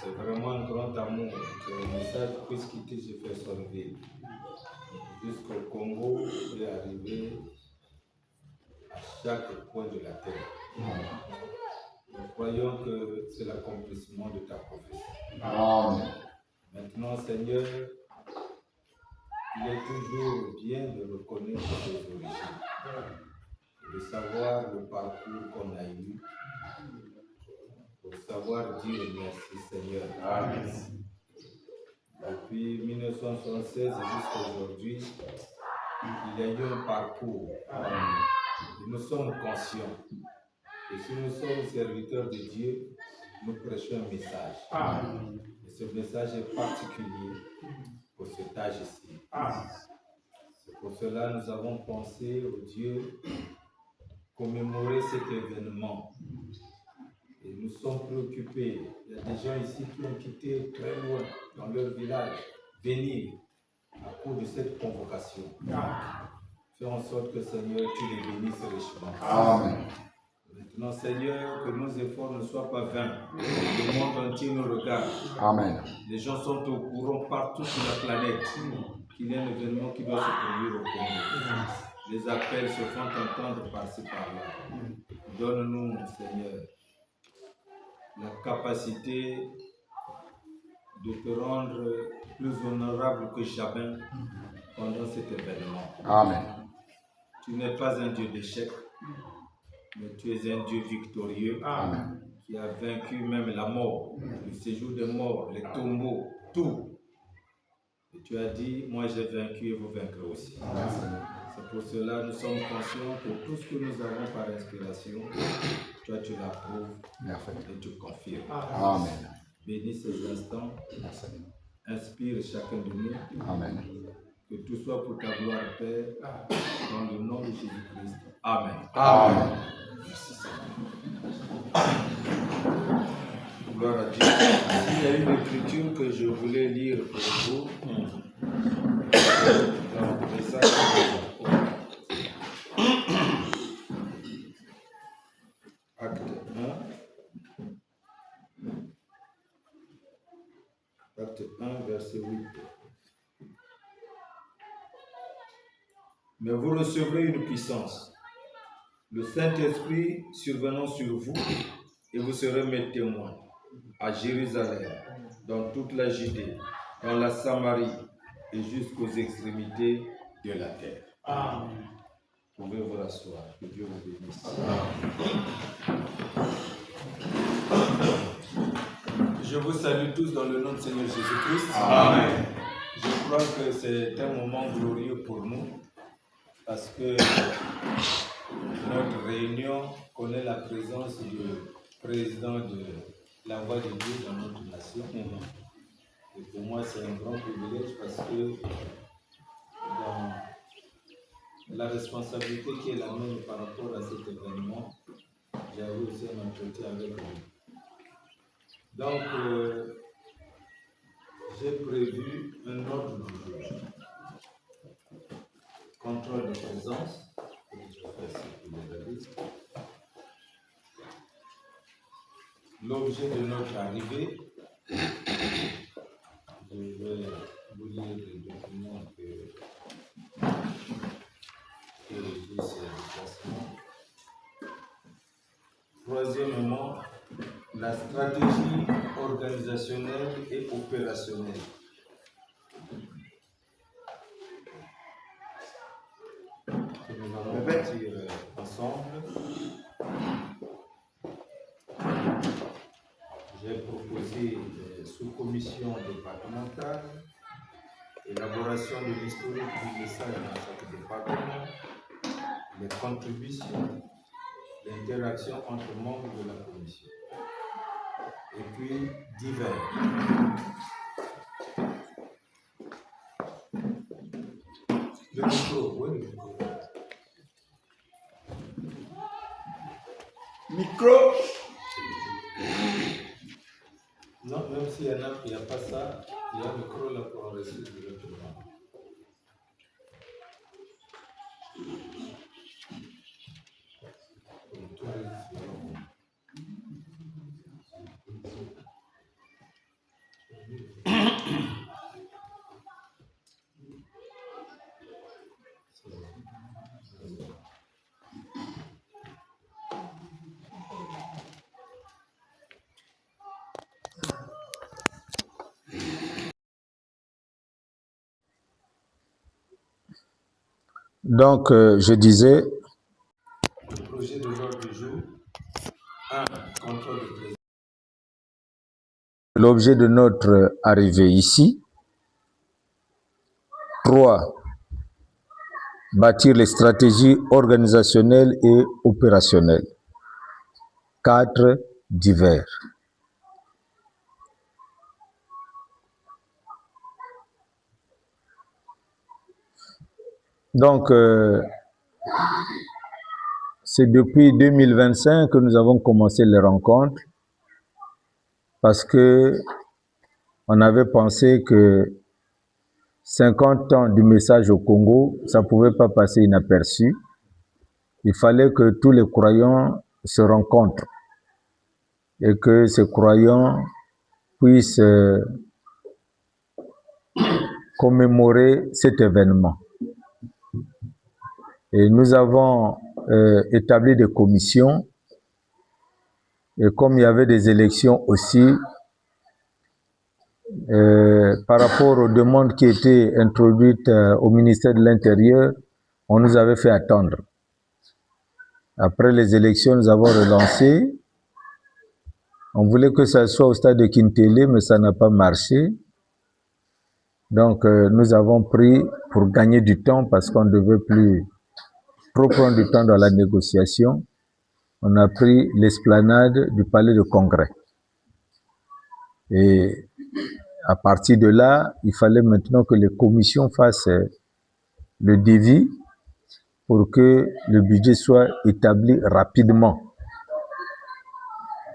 C'est vraiment un grand amour que le message puisse quitter Jeffersonville jusqu'au Congo et arriver à chaque coin de la terre. Nous croyons que c'est l'accomplissement de ta prophétie. Amen. Maintenant, Seigneur, il est toujours bien de reconnaître ses origines, de savoir le parcours qu'on a eu, pour savoir dire merci, Seigneur. Amen. Depuis 1976 jusqu'à aujourd'hui, il y a eu un parcours. Et nous sommes conscients. Et si nous sommes serviteurs de Dieu, nous prêchons un message. Amen. Et ce message est particulier pour cet âge ici. C'est pour cela que nous avons pensé au Dieu commémorer cet événement. Et nous sommes préoccupés. Il y a des gens ici qui ont quitté très loin, dans leur village, venir à cause de cette convocation. Fais en sorte que, Seigneur, tu les bénisses richement. Amen. Maintenant, Seigneur, que nos efforts ne soient pas vains. Le monde entier nous regarde. Amen. Les gens sont au courant partout sur la planète qu'il y a un événement qui doit se produire au Congo. Les appels se font entendre par-ci par-là. Donne-nous, Seigneur, la capacité de te rendre plus honorable que jamais pendant cet événement. Amen. Tu n'es pas un Dieu d'échec, mais tu es un Dieu victorieux. Amen. Qui a vaincu même la mort, le séjour des morts, les tombeaux, tout. Et tu as dit, moi j'ai vaincu et vous vaincrez aussi. C'est pour cela que nous sommes conscients que tout ce que nous avons par inspiration, toi tu l'approuves et tu confirmes. Amen. Bénis ces instants, inspire chacun de nous. Amen. Que tout soit pour ta gloire, Père, dans le nom de Jésus-Christ. Amen. Amen. Merci Seigneur. Gloire à Dieu. Il y a une écriture que je voulais lire pour vous. Dans le message Acte 1. Acte 1, verset 8. Mais vous recevrez une puissance, le Saint-Esprit survenant sur vous, et vous serez mes témoins à Jérusalem, dans toute la Judée, dans la Samarie et jusqu'aux extrémités de la terre. Amen. Vous pouvez vous rasseoir. Que Dieu vous bénisse. Je vous salue tous dans le nom du Seigneur Jésus-Christ. Amen. Je crois que c'est un moment glorieux pour nous parce que notre réunion connaît la présence du président de la Voix de Dieu dans notre nation. Et pour moi, c'est un grand privilège parce que dans la responsabilité qui est la mienne par rapport à cet événement, j'avais aussi un entretien avec lui. Donc, j'ai prévu un ordre du jour. Contrôle de présence. L'objet de notre arrivée. Je vais vous lire les documents que régissent ces déplacements. Troisièmement, la stratégie organisationnelle et opérationnelle. Que nous allons bâtir ensemble. J'ai proposé des sous-commissions départementales, élaboration de l'historique du message dans chaque département, les contributions, l'interaction entre membres de la commission. Et puis, divers. Le micro, oui, le micro. Micro. Non, même s'il y en a qui n'ont pas ça, il y a un micro là pour enregistrer directement. Donc, je disais, le projet de l'ordre du jour, 1. Contrôle de président. L'objet de notre arrivée ici. 3. Bâtir les stratégies organisationnelles et opérationnelles. 4. Divers. Donc, c'est depuis 2025 que nous avons commencé les rencontres parce que on avait pensé que 50 ans du message au Congo, ça ne pouvait pas passer inaperçu. Il fallait que tous les croyants se rencontrent et que ces croyants puissent commémorer cet événement. Et nous avons établi des commissions et comme il y avait des élections aussi, par rapport aux demandes qui étaient introduites au ministère de l'Intérieur, on nous avait fait attendre. Après les élections, nous avons relancé. On voulait que ça soit au stade de Kintélé, mais ça n'a pas marché. Donc, nous avons pris pour gagner du temps parce qu'on ne devait plus trop prendre du temps dans la négociation. On a pris l'esplanade du palais de congrès. Et à partir de là, il fallait maintenant que les commissions fassent le devis pour que le budget soit établi rapidement.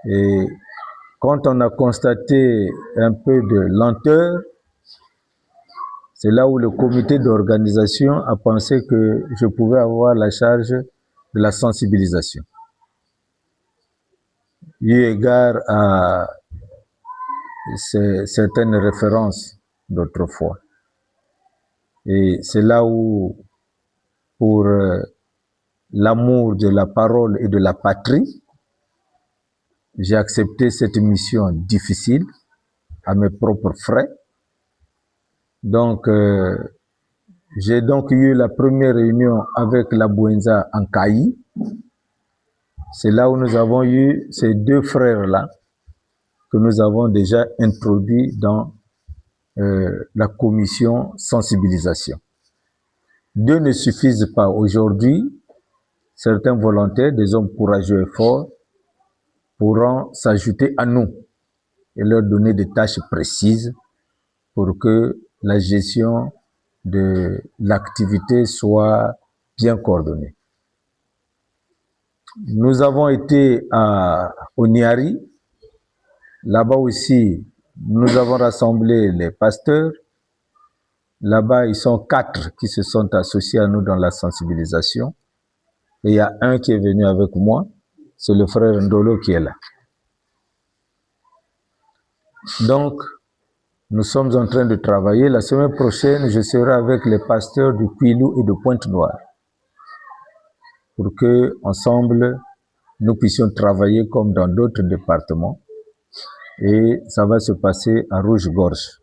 Et quand on a constaté un peu de lenteur, c'est là où le comité d'organisation a pensé que je pouvais avoir la charge de la sensibilisation. Eu égard à certaines références d'autrefois. Et c'est là où, pour l'amour de la parole et de la patrie, j'ai accepté cette mission difficile à mes propres frais. Donc, j'ai donc eu la première réunion avec la Bouenza en Caï. C'est là où nous avons eu ces deux frères-là que nous avons déjà introduits dans la commission sensibilisation. Deux ne suffisent pas. Aujourd'hui, certains volontaires, des hommes courageux et forts, pourront s'ajouter à nous et leur donner des tâches précises pour que la gestion de l'activité soit bien coordonnée. Nous avons été à Oniari. Là-bas aussi, nous avons rassemblé les pasteurs. Là-bas, ils sont 4 qui se sont associés à nous dans la sensibilisation. Et il y a un qui est venu avec moi, c'est le frère Ndolo qui est là. Donc, nous sommes en train de travailler. La semaine prochaine, je serai avec les pasteurs de Quilou et de Pointe-Noire pour que, ensemble, nous puissions travailler comme dans d'autres départements. Et ça va se passer à Rouge-Gorge.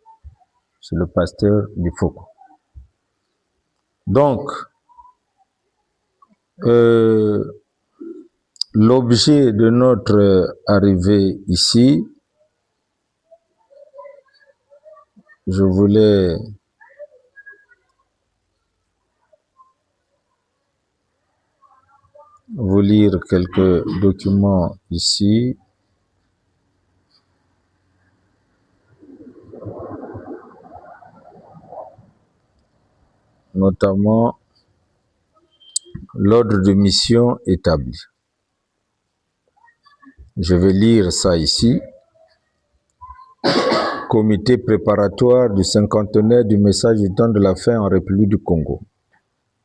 C'est le pasteur Lifoko. Donc, l'objet de notre arrivée ici, je voulais vous lire quelques documents ici. Notamment l'ordre de mission établi. Je vais lire ça ici. Comité préparatoire du cinquantenaire du message du temps de la fin en République du Congo.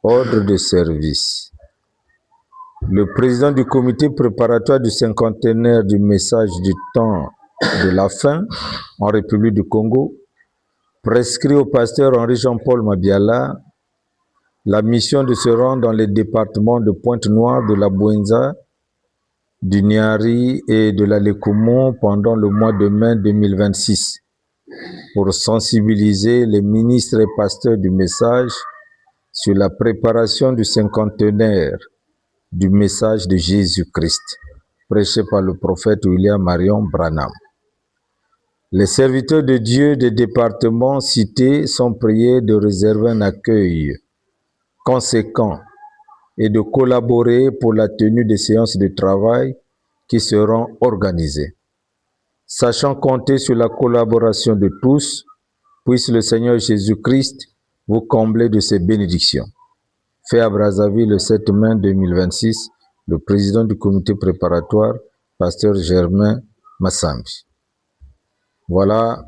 Ordre de service. Le président du comité préparatoire du cinquantenaire du message du temps de la faim en République du Congo, prescrit au pasteur Henri Jean-Paul Mabiala la mission de se rendre dans les départements de Pointe-Noire, de la Bouenza, du Niari et de la Lécoumont pendant le mois de mai 2026 pour sensibiliser les ministres et pasteurs du message sur la préparation du cinquantenaire du message de Jésus-Christ, prêché par le prophète William Marion Branham. Les serviteurs de Dieu des départements cités sont priés de réserver un accueil conséquent et de collaborer pour la tenue des séances de travail qui seront organisées. Sachant compter sur la collaboration de tous, puisse le Seigneur Jésus-Christ vous combler de ses bénédictions. Fait à Brazzaville le 7 mai 2026, le président du comité préparatoire, pasteur Germain Massambi. Voilà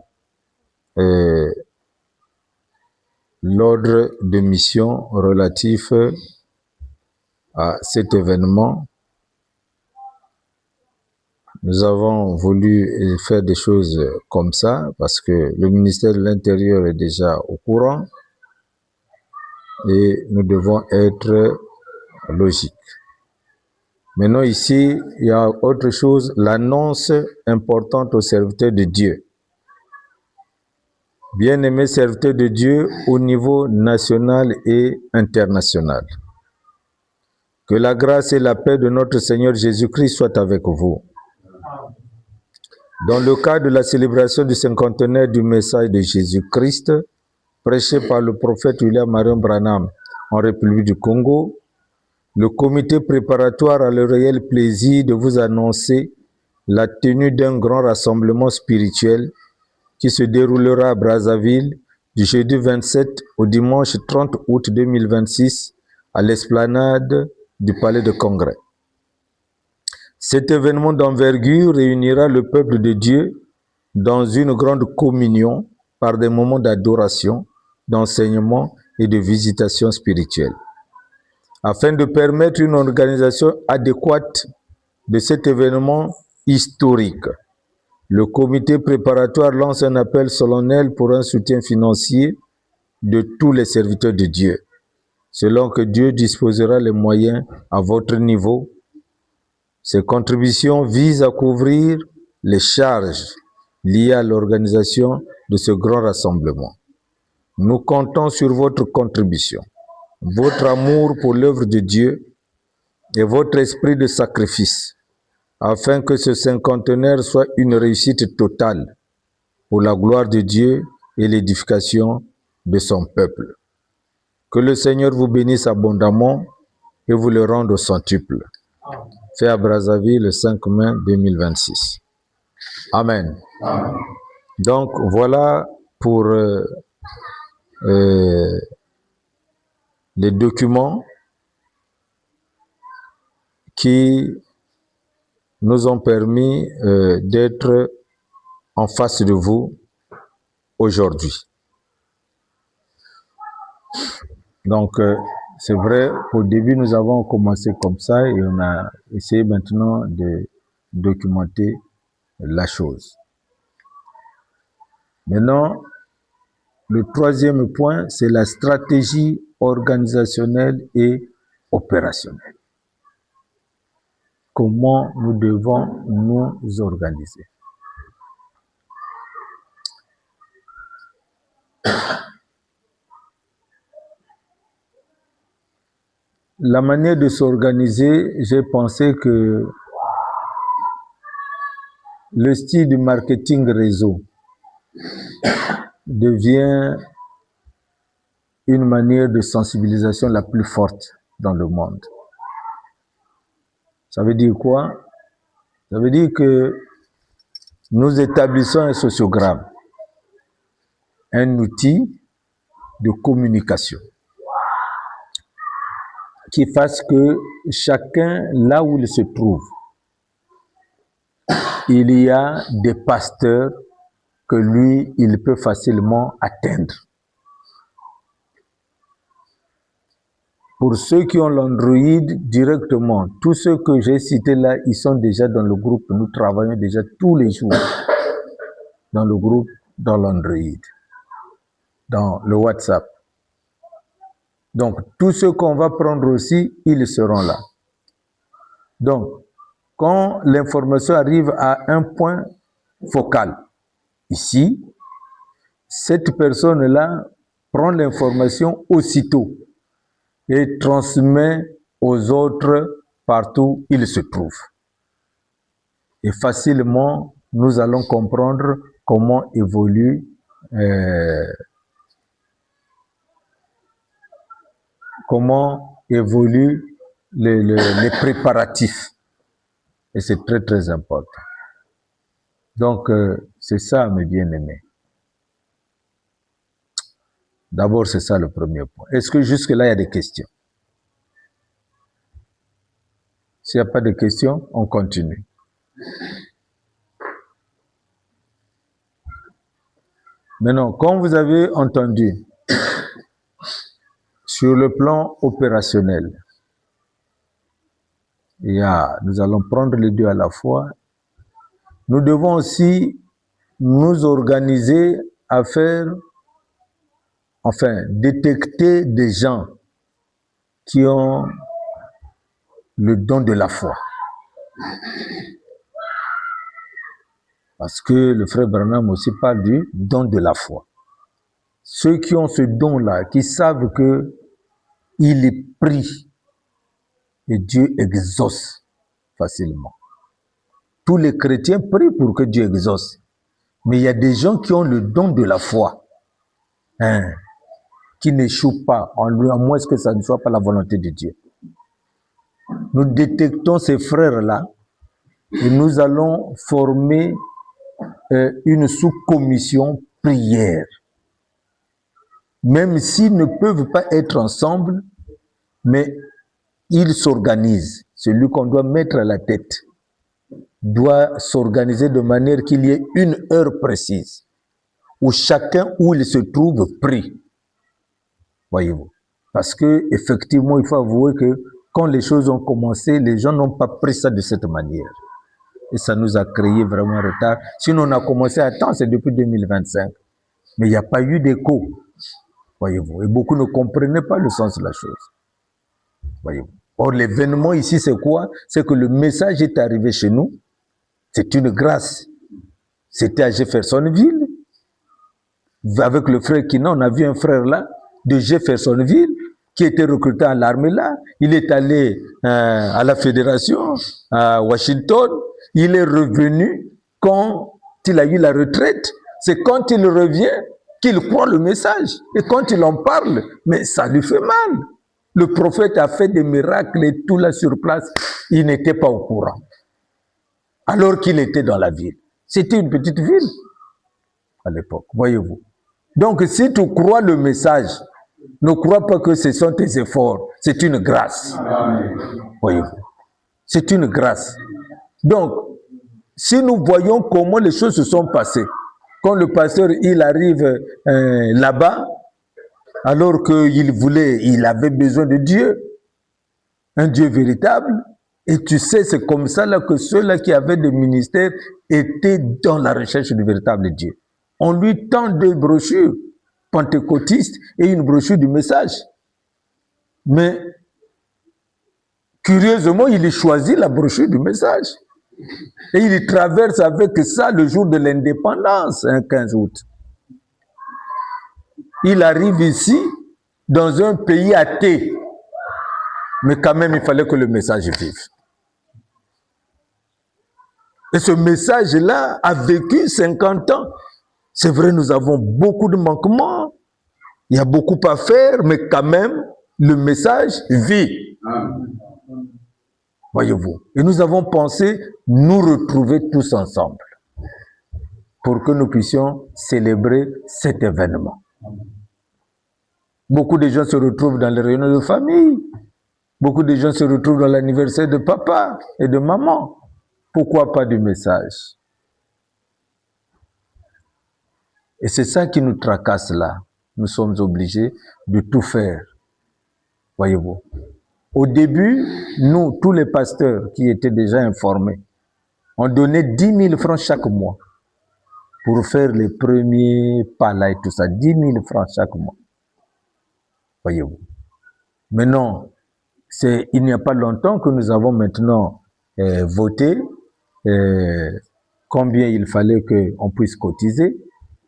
l'ordre de mission relatif à cet événement. Nous avons voulu faire des choses comme ça parce que le ministère de l'Intérieur est déjà au courant et nous devons être logiques. Maintenant ici, il y a autre chose, l'annonce importante aux serviteurs de Dieu. Bien-aimés serviteurs de Dieu au niveau national et international. Que la grâce et la paix de notre Seigneur Jésus-Christ soient avec vous. Dans le cadre de la célébration du cinquantenaire du message de Jésus-Christ, prêché par le prophète William Marion Branham en République du Congo, le comité préparatoire a le réel plaisir de vous annoncer la tenue d'un grand rassemblement spirituel qui se déroulera à Brazzaville du jeudi 27 au dimanche 30 août 2026 à l'esplanade du Palais de Congrès. Cet événement d'envergure réunira le peuple de Dieu dans une grande communion par des moments d'adoration, d'enseignement et de visitation spirituelle. Afin de permettre une organisation adéquate de cet événement historique, le comité préparatoire lance un appel solennel pour un soutien financier de tous les serviteurs de Dieu, selon que Dieu disposera les moyens à votre niveau. Ces contributions visent à couvrir les charges liées à l'organisation de ce grand rassemblement. Nous comptons sur votre contribution, votre amour pour l'œuvre de Dieu et votre esprit de sacrifice, afin que ce cinquantenaire soit une réussite totale pour la gloire de Dieu et l'édification de son peuple. Que le Seigneur vous bénisse abondamment et vous le rende au centuple. Fait à Brazzaville le 5 mai 2026. Amen. Amen. Donc voilà pour les documents qui nous ont permis d'être en face de vous aujourd'hui. Donc, c'est vrai, au début, nous avons commencé comme ça et on a essayé maintenant de documenter la chose. Maintenant, le troisième point, c'est la stratégie organisationnelle et opérationnelle. Comment nous devons nous organiser. La manière de s'organiser, j'ai pensé que le style du marketing réseau devient une manière de sensibilisation la plus forte dans le monde. Ça veut dire quoi? Ça veut dire que nous établissons un sociogramme, un outil de communication qui fasse que chacun, là où il se trouve, il y a des pasteurs que lui, il peut facilement atteindre. Pour ceux qui ont l'Android directement, tous ceux que j'ai cités là, ils sont déjà dans le groupe. Nous travaillons déjà tous les jours dans le groupe, dans l'Android, dans le WhatsApp. Donc, tous ceux qu'on va prendre aussi, ils seront là. Donc, quand l'information arrive à un point focal, ici, cette personne-là prend l'information aussitôt et transmet aux autres partout où ils se trouvent. Et facilement, nous allons comprendre comment évolue les préparatifs. Et c'est très, très important. Donc, c'est ça, mes bien-aimés. D'abord, c'est ça le premier point. Est-ce que jusque-là, il y a des questions? S'il n'y a pas de questions, on continue. Maintenant, comme vous avez entendu, sur le plan opérationnel, nous allons prendre les deux à la fois. Nous devons aussi nous organiser à détecter des gens qui ont le don de la foi. Parce que le frère Branham aussi parle du don de la foi. Ceux qui ont ce don-là, qui savent que il est pris et Dieu exauce facilement. Tous les chrétiens prient pour que Dieu exauce. Mais il y a des gens qui ont le don de la foi, qui n'échouent pas, à moins que ça ne soit pas la volonté de Dieu. Nous détectons ces frères-là et nous allons former une sous-commission prière. Même s'ils ne peuvent pas être ensemble, mais ils s'organisent. Celui qu'on doit mettre à la tête doit s'organiser de manière qu'il y ait une heure précise où chacun où il se trouve prie. Voyez-vous. Parce que effectivement, il faut avouer que quand les choses ont commencé, les gens n'ont pas pris ça de cette manière. Et ça nous a créé vraiment un retard. Sinon, on a commencé à temps, c'est depuis 2025. Mais il n'y a pas eu d'écho. Voyez-vous. Et beaucoup ne comprenaient pas le sens de la chose. Voyez-vous. Or, l'événement ici, c'est quoi? C'est que le message est arrivé chez nous. C'est une grâce. C'était à Jeffersonville. Avec le frère Kina, on a vu un frère là, de Jeffersonville, qui était recruté à l'armée là. Il est allé à la fédération, à Washington. Il est revenu quand il a eu la retraite. C'est quand il revient qu'il croit le message. Et quand il en parle, mais ça lui fait mal. Le prophète a fait des miracles et tout là sur place. Il n'était pas au courant. Alors qu'il était dans la ville. C'était une petite ville à l'époque, voyez-vous. Donc, si tu crois le message, ne crois pas que ce sont tes efforts. C'est une grâce. Voyez-vous. C'est une grâce. Donc, si nous voyons comment les choses se sont passées, quand le pasteur, il arrive là-bas, alors il avait besoin de Dieu, un Dieu véritable, et tu sais, c'est comme ça là, que ceux-là qui avaient des ministères étaient dans la recherche du véritable Dieu. On lui tend deux brochures pentecôtistes et une brochure du message. Mais, curieusement, il choisit la brochure du message. Et il traverse avec ça le jour de l'indépendance, 15 août. Il arrive ici, dans un pays athée. Mais quand même, il fallait que le message vive. Et ce message-là a vécu 50 ans. C'est vrai, nous avons beaucoup de manquements. Il y a beaucoup à faire, mais quand même, le message vit. Voyez-vous. Et nous avons pensé nous retrouver tous ensemble pour que nous puissions célébrer cet événement. Beaucoup de gens se retrouvent dans les réunions de famille. Beaucoup de gens se retrouvent dans l'anniversaire de papa et de maman. Pourquoi pas du message? Et c'est ça qui nous tracasse là. Nous sommes obligés de tout faire. Voyez-vous. Au début, nous, tous les pasteurs qui étaient déjà informés, on donnait 10 000 francs chaque mois. pour faire les premiers pas là et tout ça. 10 000 francs chaque mois. Voyez-vous. Maintenant, il n'y a pas longtemps que nous avons maintenant voté combien il fallait qu'on puisse cotiser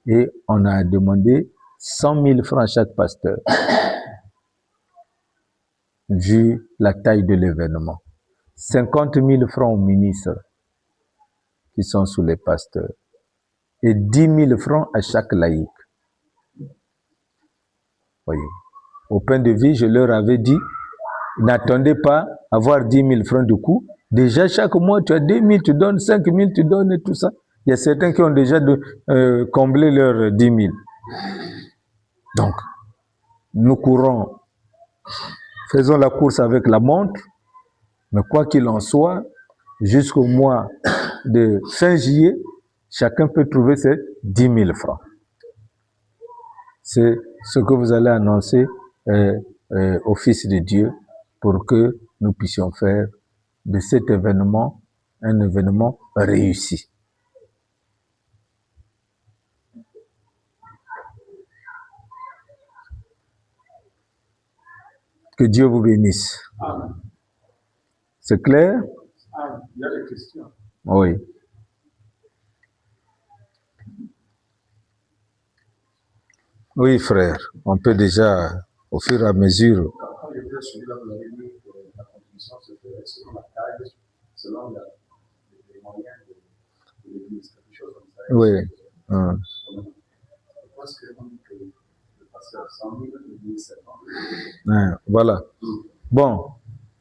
et on a demandé 100 000 francs chaque pasteur, vu la taille de l'événement. 50 000 francs aux ministres qui sont sous les pasteurs et 10 000 francs à chaque laïc. Voyez. Au point de vue, je leur avais dit, n'attendez pas à avoir 10 000 francs de coût. Déjà, chaque mois, tu as 2 000, tu donnes 5 000, tu donnes et tout ça. Il y a certains qui ont déjà comblé leurs 10 000. Donc, nous courons, faisons la course avec la montre, mais quoi qu'il en soit, jusqu'au mois de fin juillet, chacun peut trouver ses 10 000 francs. C'est ce que vous allez annoncer au Fils de Dieu pour que nous puissions faire de cet événement un événement réussi. Que Dieu vous bénisse. Amen. C'est clair? Il y a des questions. Oui. Oui, frère, on peut déjà, au fur et à mesure. Quand je vais celui-là, vous avez dit que la contribution se ferait selon la taille, selon les moyens de l'Église, quelque chose comme ça. Oui. Pourquoi est-ce qu'on dit que le pasteur 100 000, l'Église 700 000? Voilà. Bon,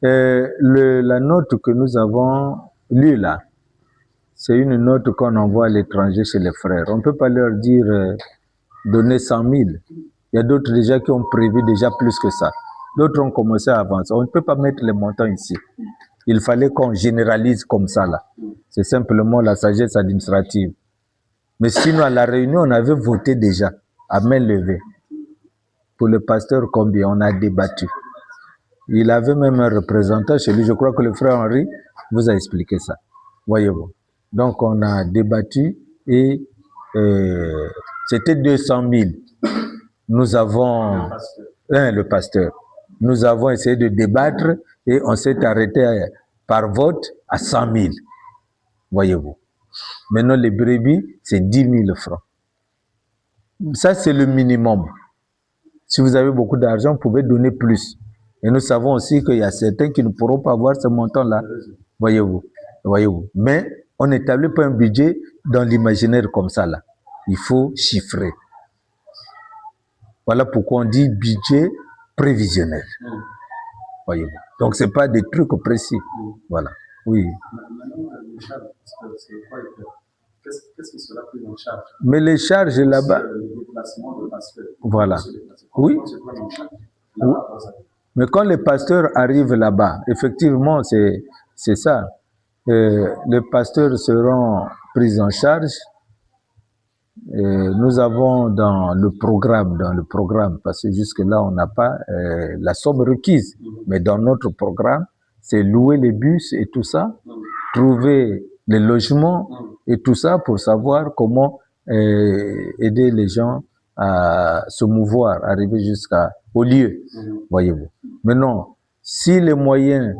la note que nous avons lue là, c'est une note qu'on envoie à l'étranger chez les frères. On ne peut pas leur dire donner 100 000. Il y a d'autres déjà qui ont prévu déjà plus que ça. D'autres ont commencé à avancer. On ne peut pas mettre les montants ici. Il fallait qu'on généralise comme ça là. C'est simplement la sagesse administrative. Mais sinon, à la réunion, on avait voté déjà, à main levée. Pour le pasteur, combien? On a débattu. Il avait même un représentant chez lui. Je crois que le frère Henri vous a expliqué ça. Voyez-vous. Donc, on a débattu et c'était 200 000. Nous avons... Le pasteur. Nous avons essayé de débattre et on s'est arrêté par vote à 100 000. Voyez-vous. Maintenant, les brebis, c'est 10 000 francs. Ça, c'est le minimum. Si vous avez beaucoup d'argent, vous pouvez donner plus. Et nous savons aussi qu'il y a certains qui ne pourront pas avoir ce montant-là. Voyez-vous. Voyez-vous. Mais on n'établit pas un budget dans l'imaginaire comme ça, là. Il faut chiffrer. Voilà pourquoi on dit budget prévisionnel. Voyez-vous. Donc, ce n'est pas des trucs précis. Voilà. Oui. Qu'est-ce qui sera pris en charge? Mais les charges là-bas... Le déplacement de pasteurs. Voilà. Oui. Mais quand les pasteurs arrivent là-bas, effectivement, c'est ça. Les pasteurs seront pris en charge. Nous avons dans le programme, parce que jusque-là, on n'a pas la somme requise. Mais dans notre programme, c'est louer les bus et tout ça, trouver les logements et tout ça pour savoir comment aider les gens à se mouvoir, arriver jusqu'au lieu, voyez-vous. Maintenant, si les moyens,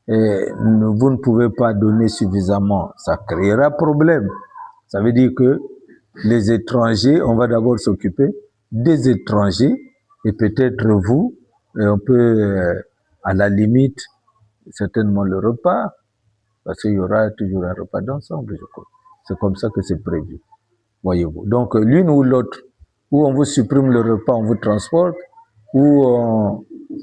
vous ne pouvez pas donner suffisamment, ça créera problème. Ça veut dire que les étrangers, on va d'abord s'occuper des étrangers et peut-être vous, on peut à la limite, certainement le repas, parce qu'il y aura toujours un repas d'ensemble, je crois. C'est comme ça que c'est prévu, voyez-vous. Donc, l'une ou l'autre, ou on vous supprime le repas, on vous transporte, ou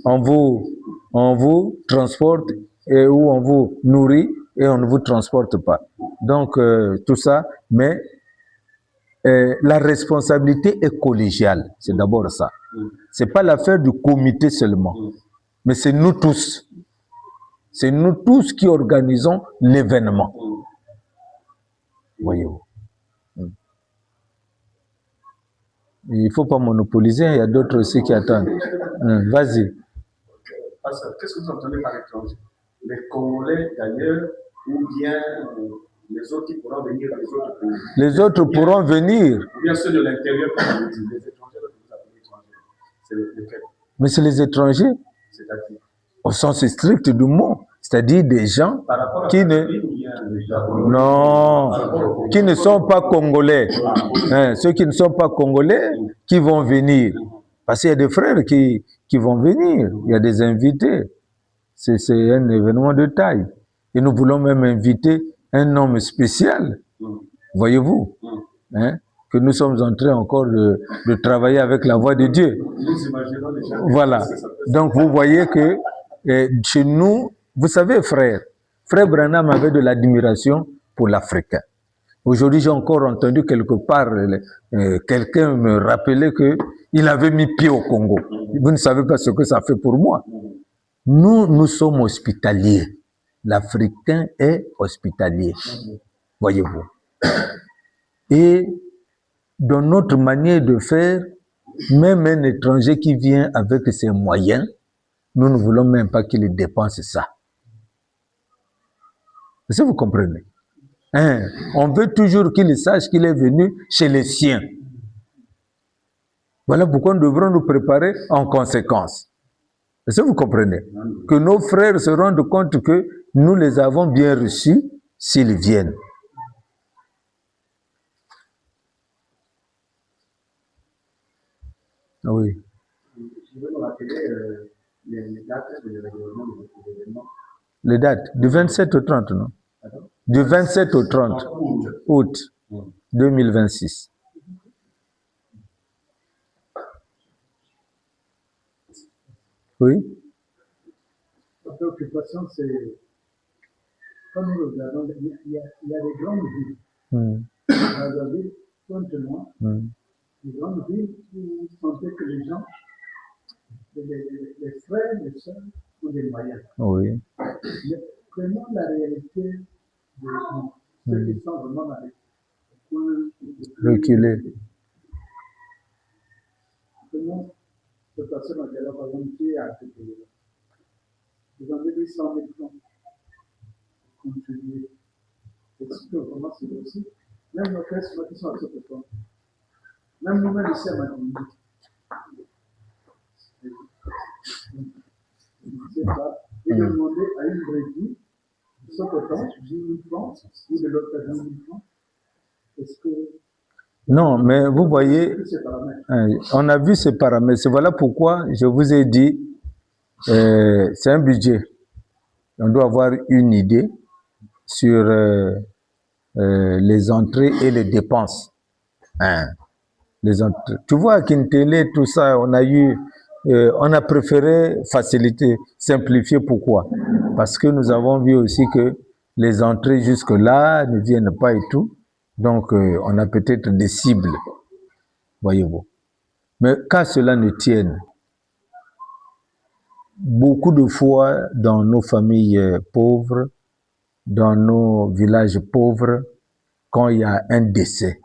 on vous transporte, et où on vous nourrit, et on ne vous transporte pas. Donc, tout ça, mais la responsabilité est collégiale, c'est d'abord ça. Ce n'est pas l'affaire du comité seulement, mais c'est nous tous. C'est nous tous qui organisons l'événement. Voyez-vous. Il ne faut pas monopoliser, il y a d'autres aussi qui attendent. Vas-y. Qu'est-ce que vous entendez par étranger? Les Congolais d'ailleurs ou bien Les autres qui pourront venir dans les autres pays. Les autres pourront venir. Ou bien ceux de l'intérieur, comme vous dites, les étrangers, vous appelez étrangers. C'est lequel? Mais c'est les étrangers, C'est-à-dire au sens strict du mot, c'est-à-dire des gens par rapport à qui ne, non, qui ne sont pas congolais. Hein, ceux qui ne sont pas congolais, qui vont venir. Parce qu'il y a des frères qui vont venir, il y a des invités. C'est un événement de taille. Et nous voulons même inviter un homme spécial, voyez-vous, hein, que nous sommes en train encore de travailler avec la voix de Dieu. Voilà. Donc vous voyez que chez nous, vous savez, frère Branham avait de l'admiration pour l'Africain. Aujourd'hui, j'ai encore entendu quelque part quelqu'un me rappeler qu'il avait mis pied au Congo. Vous ne savez pas ce que ça fait pour moi. Nous sommes hospitaliers. L'Africain est hospitalier, voyez-vous. Et dans notre manière de faire, même un étranger qui vient avec ses moyens, nous ne voulons même pas qu'il dépense ça. Est-ce que vous comprenez? Hein? On veut toujours qu'il sache qu'il est venu chez les siens. Voilà pourquoi nous devrons nous préparer en conséquence. Est-ce que vous comprenez? Que nos frères se rendent compte que nous les avons bien reçus s'ils viennent. Oui. Je vais me rappeler les dates de l'événement. Les dates, du 27 au 30, non? Du 27 au 30 août 2026. Oui? La préoccupation, c'est, comme nous regardons, il y a des grandes villes. Dans la ville, pointe-noire, des grandes villes où vous sentez que les gens, les frères, les sœurs, ont des moyens. Oui. Mais prenons la réalité de ceux qui sont vraiment dans les coins reculés. Prenons cette personne à la par exemple, qui est à ce pays-là. Vous en avez 800 000 francs pour contribuer. Est-ce que vraiment c'est possible? Même nos frères qui sont à ce point. Même nous-mêmes ici à Matini. Je ne sais pas. Et de demander à une brebis, de ce côté, 10 000 francs, ou de l'autre 20 000 francs. Est-ce que. Non, mais vous voyez, on a vu ces paramètres. Voilà pourquoi je vous ai dit, c'est un budget. On doit avoir une idée sur les entrées et les dépenses. Hein. Les entrées. Tu vois, à Kintélé, tout ça, on a préféré faciliter, simplifier. Pourquoi? Parce que nous avons vu aussi que les entrées jusque-là ne viennent pas et tout. Donc, on a peut-être des cibles, voyez-vous. Mais qu'à cela ne tienne, beaucoup de fois dans nos familles pauvres, dans nos villages pauvres, quand il y a un décès,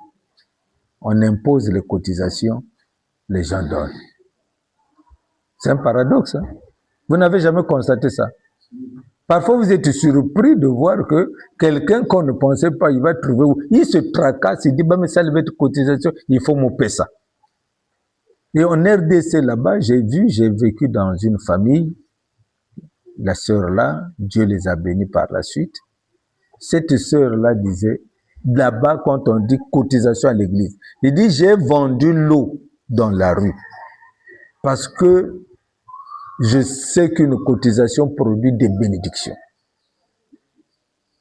on impose les cotisations, les gens donnent. C'est un paradoxe, hein? Vous n'avez jamais constaté ça? Parfois, vous êtes surpris de voir que quelqu'un qu'on ne pensait pas, il va trouver où. Il se tracasse, il dit, bah, mais ça, il va être cotisation, il faut me payer ça. Et en RDC, là-bas, j'ai vécu dans une famille, la sœur là, Dieu les a bénis par la suite. Cette sœur-là disait, là-bas, quand on dit cotisation à l'église, il dit, j'ai vendu l'eau dans la rue parce que je sais qu'une cotisation produit des bénédictions.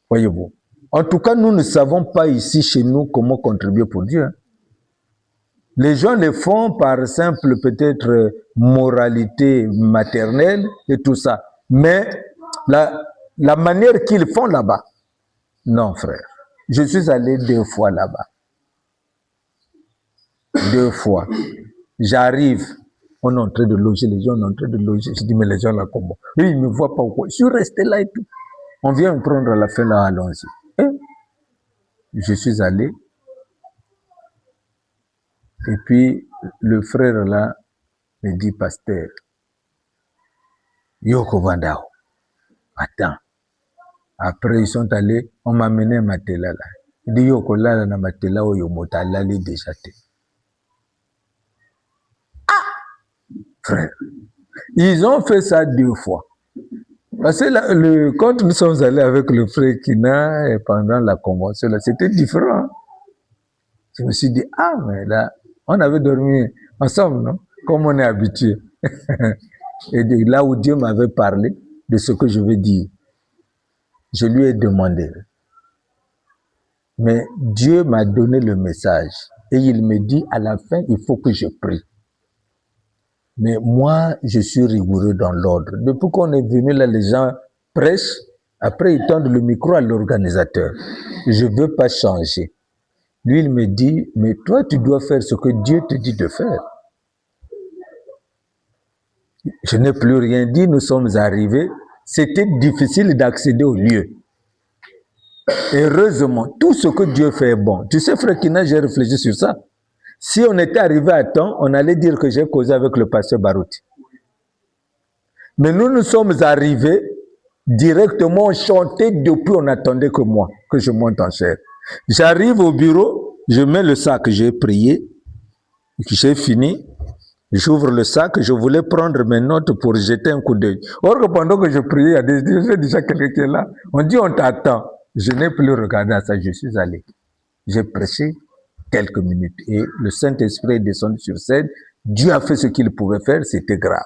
Voyez-vous. En tout cas, nous ne savons pas ici chez nous comment contribuer pour Dieu. Hein. Les gens le font par simple peut-être moralité maternelle et tout ça. Mais la manière qu'ils font là-bas, non frère. Je suis allé 2 fois là-bas. 2 fois. J'arrive. On est en train de loger, les gens sont en train de loger. Je dis, mais les gens là, comment? Oui, ils ne me voient pas ou quoi. Je suis resté là et tout. On vient me prendre à la fin là, allons-y. Et je suis allé. Et puis, le frère là me dit, pasteur, Yoko Vandao, attends, Après, ils sont allés, on m'a amené un matelas là. Il dit, yo, là, na matelas, yo, motala, les déjà té. Ah! Frère. Ils ont fait ça 2 fois. Parce que là, quand nous sommes allés avec le frère Kina pendant la convention, là, c'était différent. Je me suis dit, ah, mais là, on avait dormi ensemble, non? Comme on est habitué. Et de là où Dieu m'avait parlé de ce que je veux dire, je lui ai demandé. Mais Dieu m'a donné le message. Et il me dit, à la fin, il faut que je prie. Mais moi, je suis rigoureux dans l'ordre. Depuis qu'on est venu là, les gens prêchent. Après, ils tendent le micro à l'organisateur. Je ne veux pas changer. Lui, il me dit, mais toi, tu dois faire ce que Dieu te dit de faire. Je n'ai plus rien dit, nous sommes arrivés. C'était difficile d'accéder au lieu. Heureusement, tout ce que Dieu fait est bon. Tu sais, frère Kina, j'ai réfléchi sur ça. Si on était arrivé à temps, on allait dire que j'ai causé avec le pasteur Barouti. Mais nous sommes arrivés directement, on chantait depuis, on attendait que moi, que je monte en chair. J'arrive au bureau, je mets le sac, j'ai prié, j'ai fini, j'ouvre le sac, je voulais prendre mes notes pour jeter un coup d'œil. Or, pendant que je priais, il y a déjà quelqu'un qui est là. On dit, on t'attend. Je n'ai plus regardé à ça, je suis allé. J'ai prêché quelques minutes et le Saint-Esprit est descendu sur scène. Dieu a fait ce qu'il pouvait faire, c'était grave.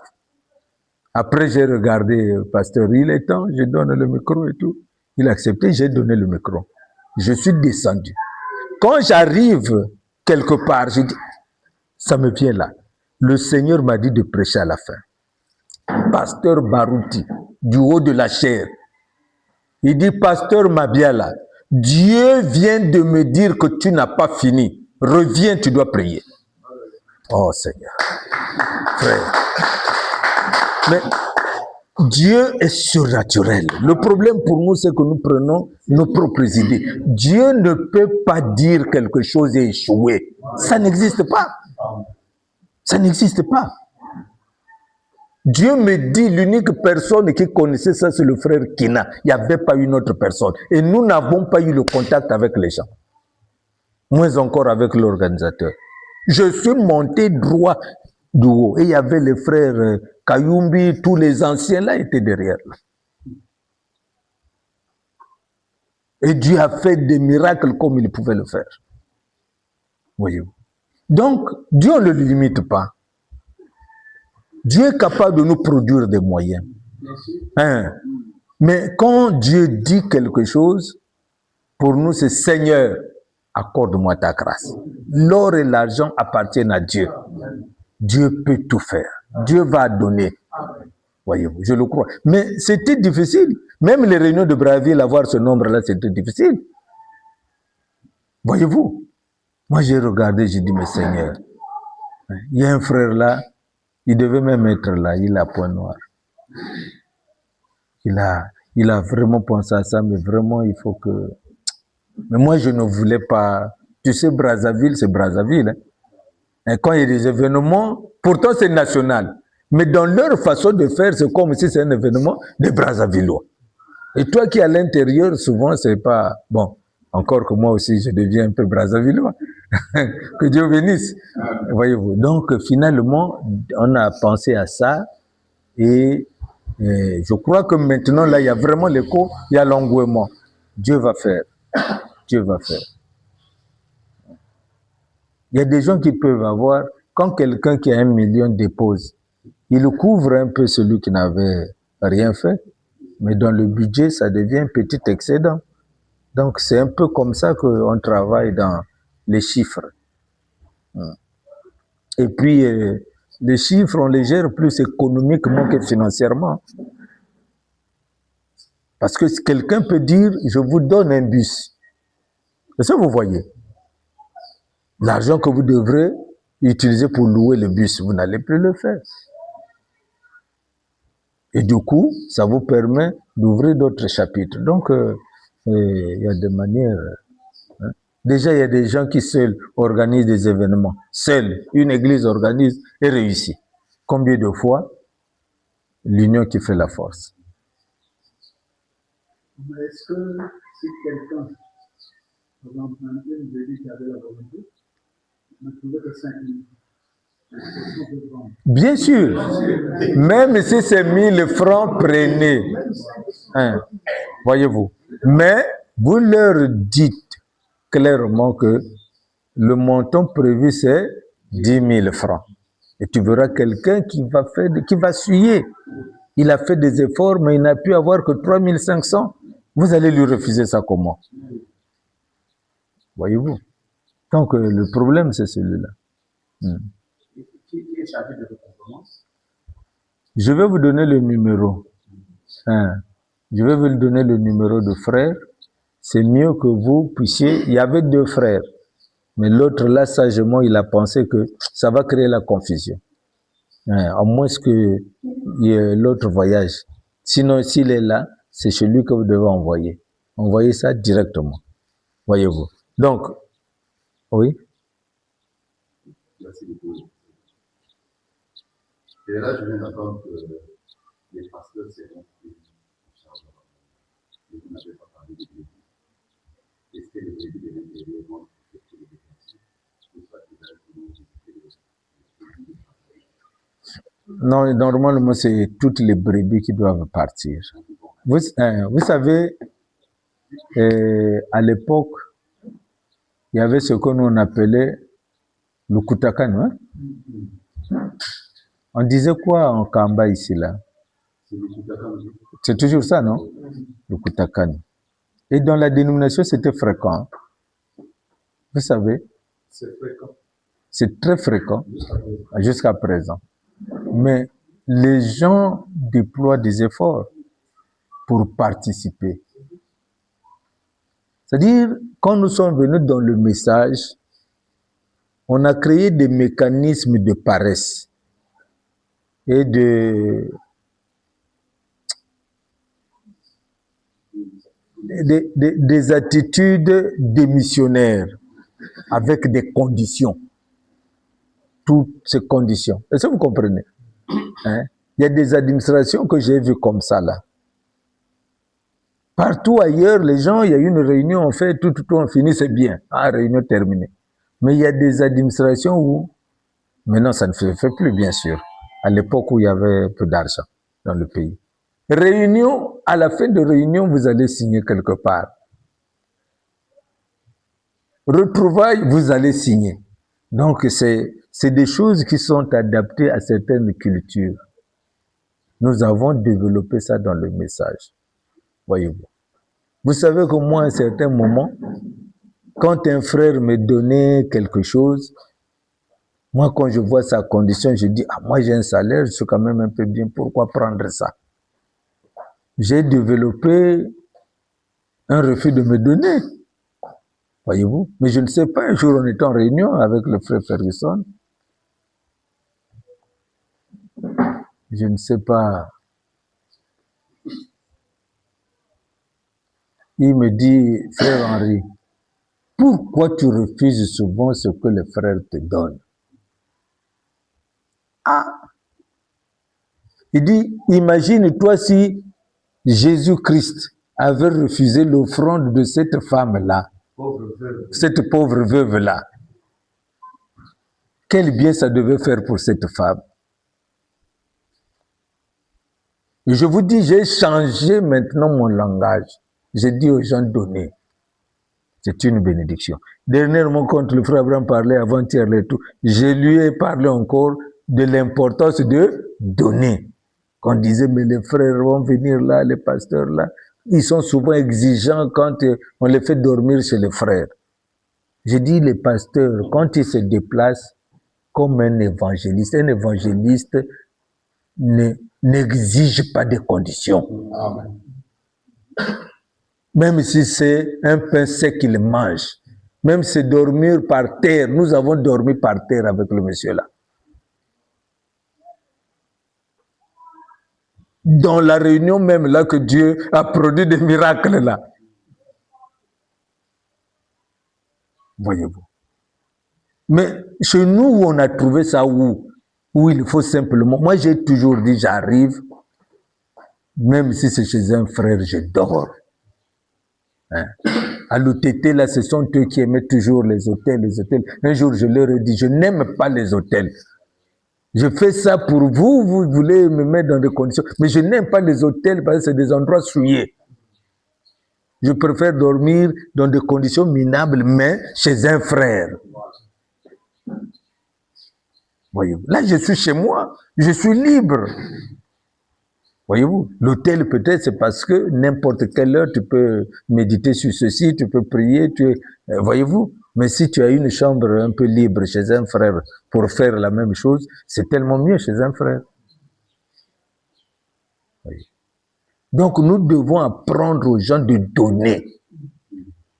Après, j'ai regardé pasteur, il est temps, je donne le micro et tout. Il a accepté, j'ai donné le micro. Je suis descendu. Quand j'arrive quelque part, je dis, ça me vient là. Le Seigneur m'a dit de prêcher à la fin. Pasteur Barouti, du haut de la chair. Il dit, pasteur Mabiala, Dieu vient de me dire que tu n'as pas fini. Reviens, tu dois prier. Oh Seigneur. Frère. Mais Dieu est surnaturel. Le problème pour nous, c'est que nous prenons nos propres idées. Dieu ne peut pas dire quelque chose et échouer. Ça n'existe pas. Ça n'existe pas. Dieu me dit, l'unique personne qui connaissait ça, c'est le frère Kina. Il n'y avait pas une autre personne. Et nous n'avons pas eu le contact avec les gens. Moins encore avec l'organisateur. Je suis monté droit du haut. Et il y avait les frères Kayumbi, tous les anciens là étaient derrière. Et Dieu a fait des miracles comme il pouvait le faire. Voyez-vous. Donc, Dieu ne le limite pas. Dieu est capable de nous produire des moyens. Hein? Mais quand Dieu dit quelque chose, pour nous, c'est Seigneur, accorde-moi ta grâce. L'or et l'argent appartiennent à Dieu. Dieu peut tout faire. Dieu va donner. Voyez-vous, je le crois. Mais c'était difficile. Même les réunions de Braville, avoir ce nombre-là, c'était difficile. Voyez-vous. Moi, j'ai regardé, j'ai dit, mais Seigneur, il y a un frère là, il devait même être là, il a point noir. Il a vraiment pensé à ça, mais vraiment, il faut que... Mais moi, je ne voulais pas... Tu sais, Brazzaville, c'est Brazzaville. Hein? Et quand il y a des événements, pourtant c'est national. Mais dans leur façon de faire, c'est comme si c'est un événement des Brazzavillois. Et toi qui es à l'intérieur, souvent, c'est pas... Bon, encore que moi aussi, je deviens un peu Brazzavillois. Que Dieu bénisse. Voyez-vous. Donc, finalement, on a pensé à ça. Et je crois que maintenant, là, il y a vraiment l'écho, il y a l'engouement. Dieu va faire. Dieu va faire. Il y a des gens qui peuvent avoir, quand quelqu'un qui a 1 million dépose, il couvre un peu celui qui n'avait rien fait, mais dans le budget, ça devient un petit excédent. Donc, c'est un peu comme ça qu'on travaille dans les chiffres. Et puis, les chiffres, on les gère plus économiquement que financièrement. Parce que quelqu'un peut dire, je vous donne un bus. C'est ça que vous voyez. L'argent que vous devrez utiliser pour louer le bus, vous n'allez plus le faire. Et du coup, ça vous permet d'ouvrir d'autres chapitres. Donc, il y a des manières... Hein. Déjà, il y a des gens qui seuls organisent des événements. Seul, une église organise et réussit. Combien de fois? L'union qui fait la force. Mais est-ce que si quelqu'un, par exemple, une bébé qui avait la volonté, ne trouvait que 5 000, bien sûr, même si c'est 1000 francs, prenez. Hein, voyez-vous. Mais vous leur dites clairement que le montant prévu, c'est 10 000 francs. Et tu verras quelqu'un qui va suyer. Il a fait des efforts, mais il n'a pu avoir que 3 500. Vous allez lui refuser ça comment? Voyez-vous. Donc, le problème, c'est celui-là. Qui est chargé de récompense? Je vais vous donner le numéro. Hein. Je vais vous donner le numéro de frère. C'est mieux que vous puissiez... Il y avait 2 frères. Mais l'autre, là, sagement, il a pensé que ça va créer la confusion. Hein, à moins que l'autre voyage. Sinon, s'il est là, c'est chez lui que vous devez envoyer. Envoyez ça directement. Voyez-vous. Donc, oui. Merci beaucoup. Et là, je viens d'entendre que les pasteurs seront pris en charge. Et vous n'avez pas parlé de bébés. Est-ce que les bébés de l'intérieur vont effectuer les déplacements? Ou soit qu'ils vont visiter les... Non, normalement, c'est toutes les brebis qui doivent partir. Vous savez, à l'époque, il y avait ce que nous on appelait le Kutakan. Hein? On disait quoi en Kamba ici, là? C'est toujours ça, non? Le Kutakan. Et dans la dénomination, c'était fréquent. Vous savez? C'est fréquent. C'est très fréquent jusqu'à présent. Mais les gens déploient des efforts pour participer. C'est-à-dire, quand nous sommes venus dans le message, on a créé des mécanismes de paresse et des attitudes démissionnaires avec des conditions. Toutes ces conditions. Est-ce que vous comprenez? Hein? Il y a des administrations que j'ai vues comme ça là. Partout ailleurs, les gens, il y a une réunion, on fait tout, on finit, c'est bien. Ah, réunion terminée. Mais il y a des administrations où, maintenant ça ne se fait plus, bien sûr, à l'époque où il y avait peu d'argent dans le pays. Réunion, à la fin de réunion, vous allez signer quelque part. Retrouvailles, vous allez signer. Donc, c'est des choses qui sont adaptées à certaines cultures. Nous avons développé ça dans le message. Voyez-vous. Vous savez que moi, à un certain moment, quand un frère me donnait quelque chose, moi, quand je vois sa condition, je dis, ah, moi, j'ai un salaire, je suis quand même un peu bien, pourquoi prendre ça? J'ai développé un refus de me donner. Voyez-vous? Mais je ne sais pas, un jour, on était en réunion avec le frère Ferguson. Je ne sais pas. Il me dit, frère Henri, pourquoi tu refuses souvent ce que les frères te donnent? Ah! Il dit, imagine-toi si Jésus-Christ avait refusé l'offrande de cette femme-là, cette pauvre veuve-là. Quel bien ça devait faire pour cette femme? Et je vous dis, j'ai changé maintenant mon langage. J'ai dit aux gens, donnez. C'est une bénédiction. Dernièrement, quand le frère Abraham parlait avant-hier et tout, je lui ai parlé encore de l'importance de donner. Qu'on disait, mais les frères vont venir là, les pasteurs là, ils sont souvent exigeants quand on les fait dormir chez les frères. J'ai dit, les pasteurs, quand ils se déplacent comme un évangéliste n'exige pas de conditions. Amen. Même si c'est un pain sec qu'il mange, même si c'est dormir par terre, nous avons dormi par terre avec le monsieur là. Dans la réunion même là que Dieu a produit des miracles là. Voyez-vous. Mais chez nous, on a trouvé ça où il faut simplement... Moi, j'ai toujours dit, j'arrive, même si c'est chez un frère, je dors. Hein. À l'OTT, là, ce sont eux qui aimaient toujours les hôtels, les hôtels. Un jour, je leur ai dit, je n'aime pas les hôtels. Je fais ça pour vous, vous voulez me mettre dans des conditions. Mais je n'aime pas les hôtels parce que c'est des endroits souillés. Je préfère dormir dans des conditions minables, mais chez un frère. Voyez-vous, là, je suis chez moi, je suis libre. Voyez-vous, l'hôtel peut-être c'est parce que n'importe quelle heure tu peux méditer sur ceci, tu peux prier, voyez-vous. Mais si tu as une chambre un peu libre chez un frère pour faire la même chose, c'est tellement mieux chez un frère. Voyez. Donc nous devons apprendre aux gens de donner.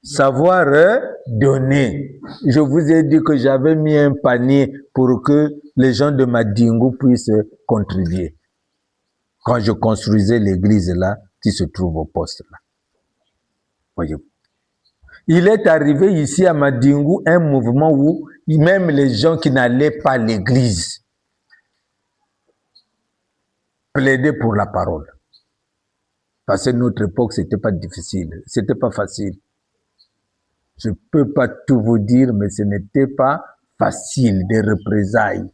Savoir donner. Je vous ai dit que j'avais mis un panier pour que les gens de Madingo puissent contribuer. Quand je construisais l'église là, qui se trouve au poste là. Voyez-vous. Il est arrivé ici à Madingo un mouvement où même les gens qui n'allaient pas à l'église plaidaient pour la parole. Parce que notre époque, c'était pas difficile, c'était pas facile. Je peux pas tout vous dire, mais ce n'était pas facile, des représailles.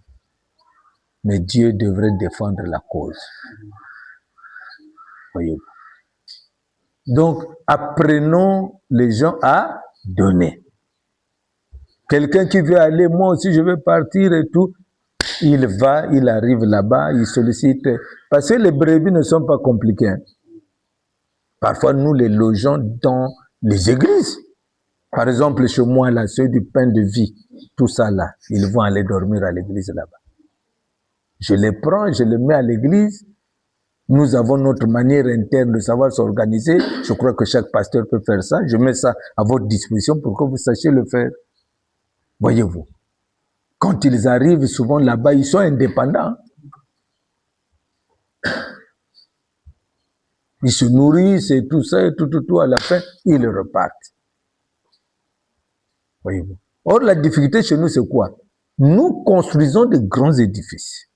Mais Dieu devrait défendre la cause. Voyez-vous. Donc, apprenons les gens à donner. Quelqu'un qui veut aller, moi aussi je veux partir et tout, il va, il arrive là-bas, il sollicite. Parce que les brebis ne sont pas compliqués. Hein. Parfois, nous les logeons dans les églises. Par exemple, chez moi, là, ceux du pain de vie, tout ça là, ils vont aller dormir à l'église là-bas. Je les prends, je les mets à l'église. Nous avons notre manière interne de savoir s'organiser. Je crois que chaque pasteur peut faire ça. Je mets ça à votre disposition pour que vous sachiez le faire. Voyez-vous. Quand ils arrivent souvent là-bas, ils sont indépendants. Ils se nourrissent et tout ça, et tout, à la fin, ils repartent. Voyez-vous. Or, la difficulté chez nous, c'est quoi? Nous construisons de grands édifices.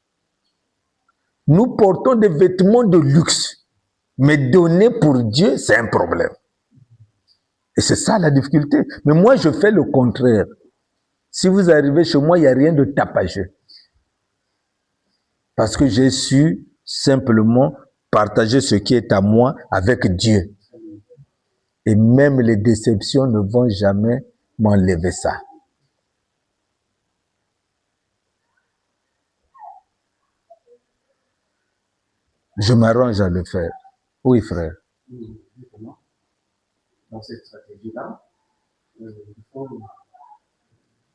Nous portons des vêtements de luxe. Mais donner pour Dieu, c'est un problème. Et c'est ça la difficulté. Mais moi, je fais le contraire. Si vous arrivez chez moi, il n'y a rien de tapageux. Parce que j'ai su simplement partager ce qui est à moi avec Dieu. Et même les déceptions ne vont jamais m'enlever ça. Je m'arrange à le faire. Oui, frère. Dans cette stratégie-là, il faut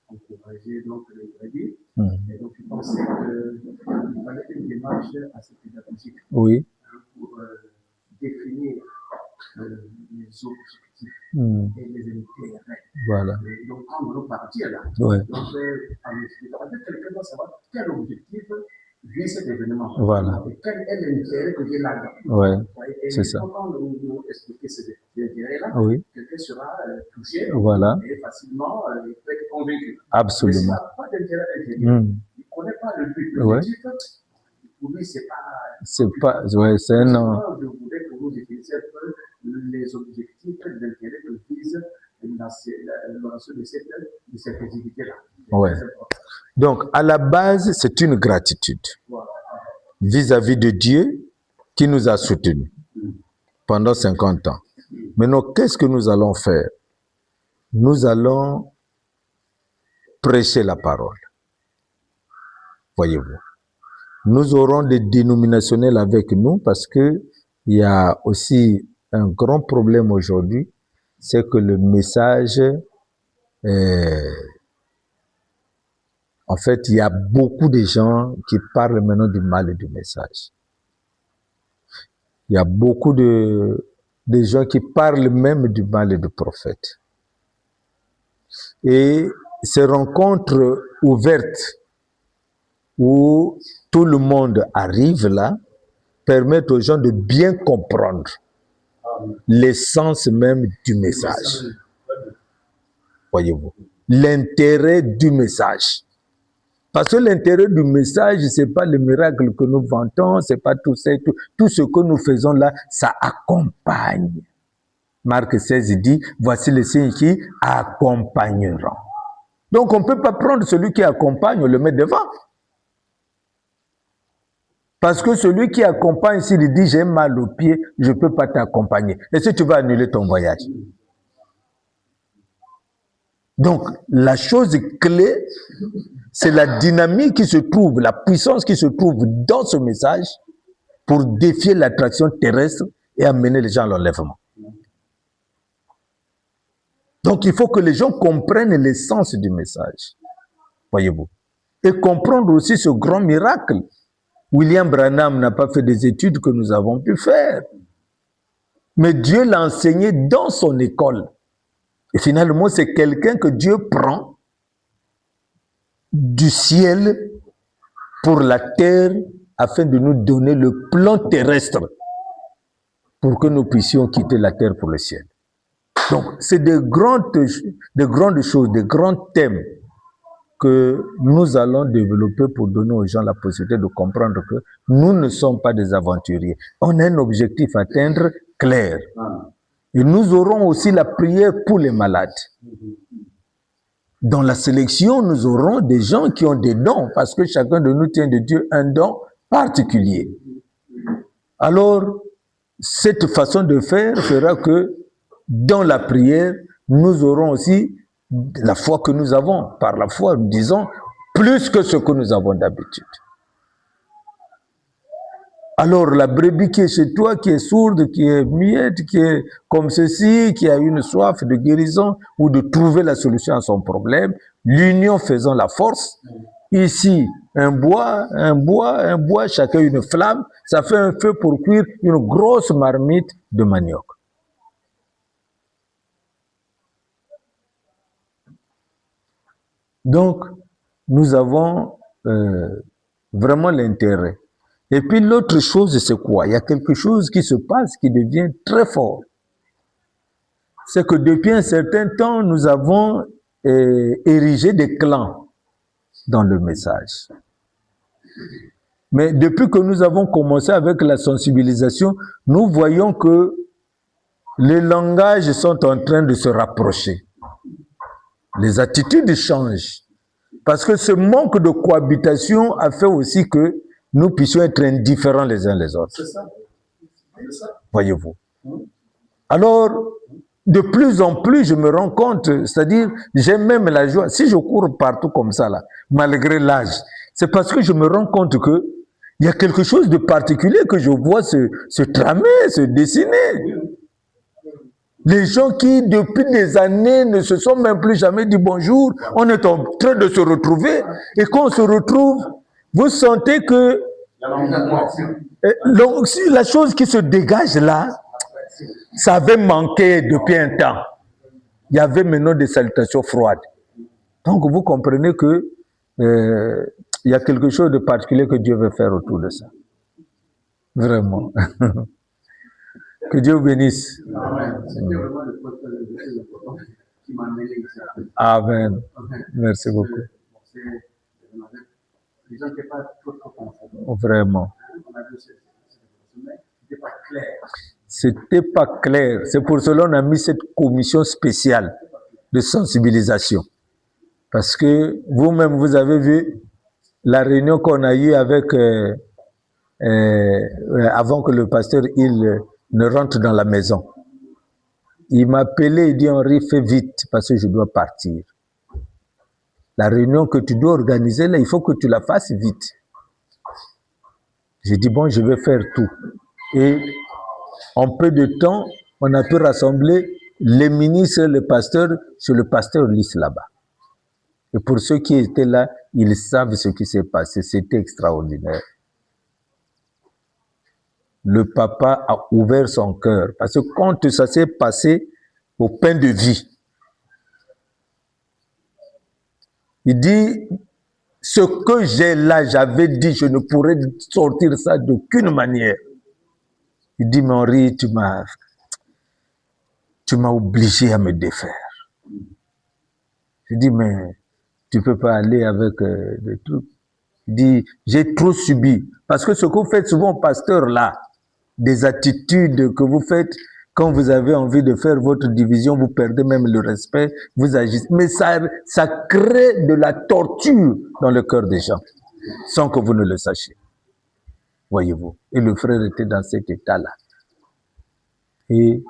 encourager donc les brebis. Et donc, je pensais qu'il fallait une démarche assez pédagogique pour définir les objectifs et les intérêts. Voilà. Et donc, quand nous partir là, Ouais. donc, en expliquant, quelqu'un doit savoir quel objectif vise cet événement. Voilà. Et quel est l'intérêt que j'ai là-dedans. Ouais. C'est ça. Quand nous expliquer ces intérêts-là, Oui. quelqu'un sera touché Voilà. et facilement il peut être convaincu. Absolument. Mais s'il n'a pas d'intérêt intérieur, il ne connaît pas le but. L'objectif, pour lui, c'est pas. Ouais, c'est non. Je voudrais que vous définissiez un peu les objectifs d'intérêt que vise l'organisation de cette activité-là. Ouais. Donc, à la base, c'est une gratitude vis-à-vis de Dieu qui nous a soutenus pendant 50 ans. Maintenant, qu'est-ce que nous allons faire? Nous allons prêcher la parole. Voyez-vous. Nous aurons des dénominationnels avec nous parce que il y a aussi un grand problème aujourd'hui, c'est que le message en fait, il y a beaucoup de gens qui parlent maintenant du mal du message. Il y a beaucoup de gens qui parlent même du mal du prophète. Et ces rencontres ouvertes où tout le monde arrive là permettent aux gens de bien comprendre l'essence même du message. Voyez-vous, l'intérêt du message. Parce que l'intérêt du message, c'est pas le miracle que nous vantons, c'est pas tout ça, tout ce que nous faisons là, ça accompagne Marc 16 dit, voici les signes qui accompagneront. Donc on ne peut pas prendre celui qui accompagne, le mettre devant. Parce que celui qui accompagne, s'il dit j'ai mal au pied, je ne peux pas t'accompagner. Et si tu vas annuler ton voyage. Donc la chose clé, c'est la dynamique qui se trouve, la puissance qui se trouve dans ce message pour défier l'attraction terrestre et amener les gens à l'enlèvement. Donc il faut que les gens comprennent l'essence du message. Voyez-vous. Et comprendre aussi ce grand miracle. William Branham n'a pas fait des études que nous avons pu faire. Mais Dieu l'a enseigné dans son école. Et finalement, c'est quelqu'un que Dieu prend du ciel pour la terre afin de nous donner le plan terrestre pour que nous puissions quitter la terre pour le ciel. Donc, c'est de grandes choses, de grands thèmes que nous allons développer pour donner aux gens la possibilité de comprendre que nous ne sommes pas des aventuriers. On a un objectif à atteindre clair. Et nous aurons aussi la prière pour les malades. Dans la sélection, nous aurons des gens qui ont des dons, parce que chacun de nous tient de Dieu un don particulier. Alors, cette façon de faire fera que dans la prière, nous aurons aussi la foi que nous avons. Par la foi, nous disons plus que ce que nous avons d'habitude. Alors, la brebis qui est chez toi, qui est sourde, qui est muette, qui est comme ceci, qui a une soif de guérison ou de trouver la solution à son problème, l'union faisant la force. Ici, un bois, chacun une flamme, ça fait un feu pour cuire une grosse marmite de manioc. Donc, nous avons vraiment l'intérêt. Et puis l'autre chose, c'est quoi? Il y a quelque chose qui se passe qui devient très fort. C'est que depuis un certain temps, nous avons érigé des clans dans le message. Mais depuis que nous avons commencé avec la sensibilisation, nous voyons que les langages sont en train de se rapprocher. Les attitudes changent. Parce que ce manque de cohabitation a fait aussi que nous puissions être indifférents les uns les autres. C'est ça. Voyez-vous. Alors, de plus en plus, je me rends compte, c'est-à-dire, j'ai même la joie. Si je cours partout comme ça, là, malgré l'âge, c'est parce que je me rends compte que il y a quelque chose de particulier que je vois se tramer, se dessiner. Les gens qui, depuis des années, ne se sont même plus jamais dit bonjour, on est en train de se retrouver. Et quand on se retrouve, vous sentez que la chose qui se dégage là, ça avait manqué depuis un temps. Il y avait maintenant des salutations froides. Donc vous comprenez que il y a quelque chose de particulier que Dieu veut faire autour de ça. Vraiment. Que Dieu vous bénisse. Amen. Merci beaucoup. Vraiment. C'était pas clair. C'est pour cela qu'on a mis cette commission spéciale de sensibilisation. Parce que vous-même, vous avez vu la réunion qu'on a eue avec avant que le pasteur il ne rentre dans la maison. Il m'a appelé, il dit Henri, fais vite parce que je dois partir. La réunion que tu dois organiser là, il faut que tu la fasses vite. J'ai dit bon, je vais faire tout. Et en peu de temps, on a pu rassembler les ministres et les pasteurs sur le pasteur Lys là-bas. Et pour ceux qui étaient là, ils savent ce qui s'est passé. C'était extraordinaire. Le papa a ouvert son cœur. Parce que quand ça s'est passé au pain de vie, il dit, ce que j'ai là, j'avais dit, je ne pourrais sortir ça d'aucune manière. Il dit, mais Henri, tu m'as obligé à me défaire. Je dis, mais tu ne peux pas aller avec des trucs. Il dit, j'ai trop subi. Parce que ce que vous faites souvent, pasteur, là, des attitudes que vous faites, Quand vous avez envie de faire votre division, vous perdez même le respect, vous agissez. Mais ça crée de la torture dans le cœur des gens, sans que vous ne le sachiez. Voyez-vous. Et le frère était dans cet état-là. Et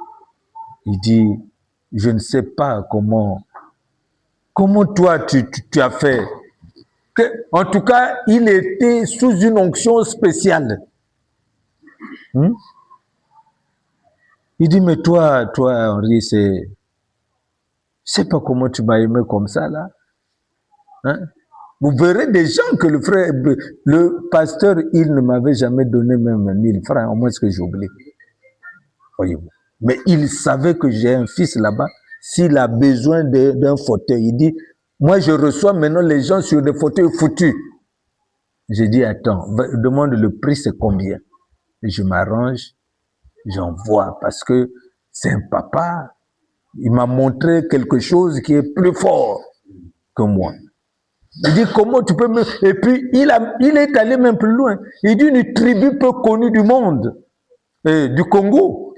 il dit, je ne sais pas comment toi tu as fait. En tout cas, il était sous une onction spéciale. Il dit, mais toi, Henri, je sais pas comment tu m'as aimé comme ça, là. Vous verrez des gens que le pasteur, il ne m'avait jamais donné même 1000 francs, au moins ce que j'ai oublié. Voyez-vous. Mais il savait que j'ai un fils là-bas, s'il a besoin d'un fauteuil, il dit, moi je reçois maintenant les gens sur des fauteuils foutus. J'ai dit, attends, demande le prix, c'est combien? Et je m'arrange, j'envoie, parce que c'est un papa, il m'a montré quelque chose qui est plus fort que moi. Il dit, comment tu peux me... Et puis, il est allé même plus loin. Il dit, une tribu peu connue du monde, du Congo.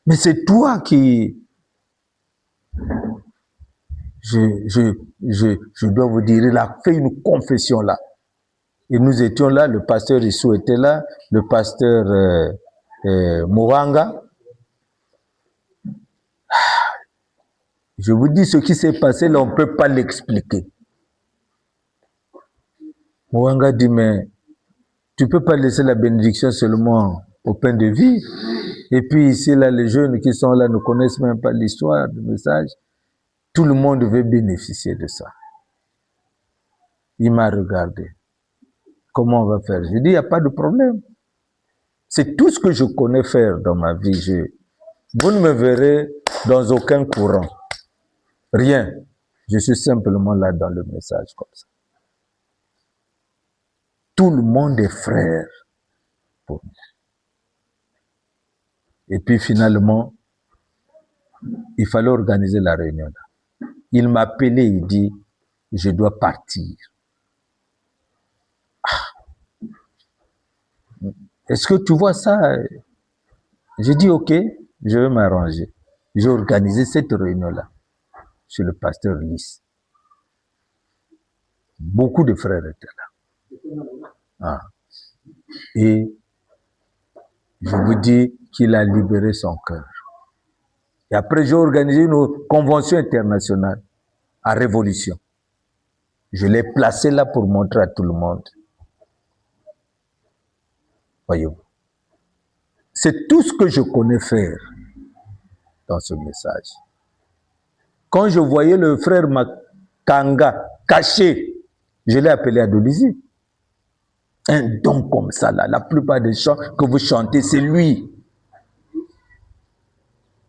Mais c'est toi qui... Je dois vous dire, il a fait une confession là. Et nous étions là, le pasteur Issou était là, le pasteur Mouranga. Je vous dis, ce qui s'est passé là, on ne peut pas l'expliquer. Mouranga dit, mais tu ne peux pas laisser la bénédiction seulement au pain de vie. Et puis ici, là, les jeunes qui sont là ne connaissent même pas l'histoire du message. Tout le monde veut bénéficier de ça. Il m'a regardé. Comment on va faire? Je dis, il n'y a pas de problème. C'est tout ce que je connais faire dans ma vie. Vous ne me verrez dans aucun courant. Rien. Je suis simplement là dans le message comme ça. Tout le monde est frère pour moi. Et puis finalement, il fallait organiser la réunion là. Il m'a appelé, il dit, je dois partir. Est-ce que tu vois ça? J'ai dit, ok, je vais m'arranger. J'ai organisé cette réunion-là chez le pasteur Lys. Beaucoup de frères étaient là. Et je vous dis qu'il a libéré son cœur. Et après, j'ai organisé une convention internationale à Révolution. Je l'ai placé là pour montrer à tout le monde. Voyez-vous. C'est tout ce que je connais faire dans ce message. Quand je voyais le frère Makanga caché, je l'ai appelé à Dolisie. Un don comme ça, là, la plupart des chants que vous chantez, c'est lui.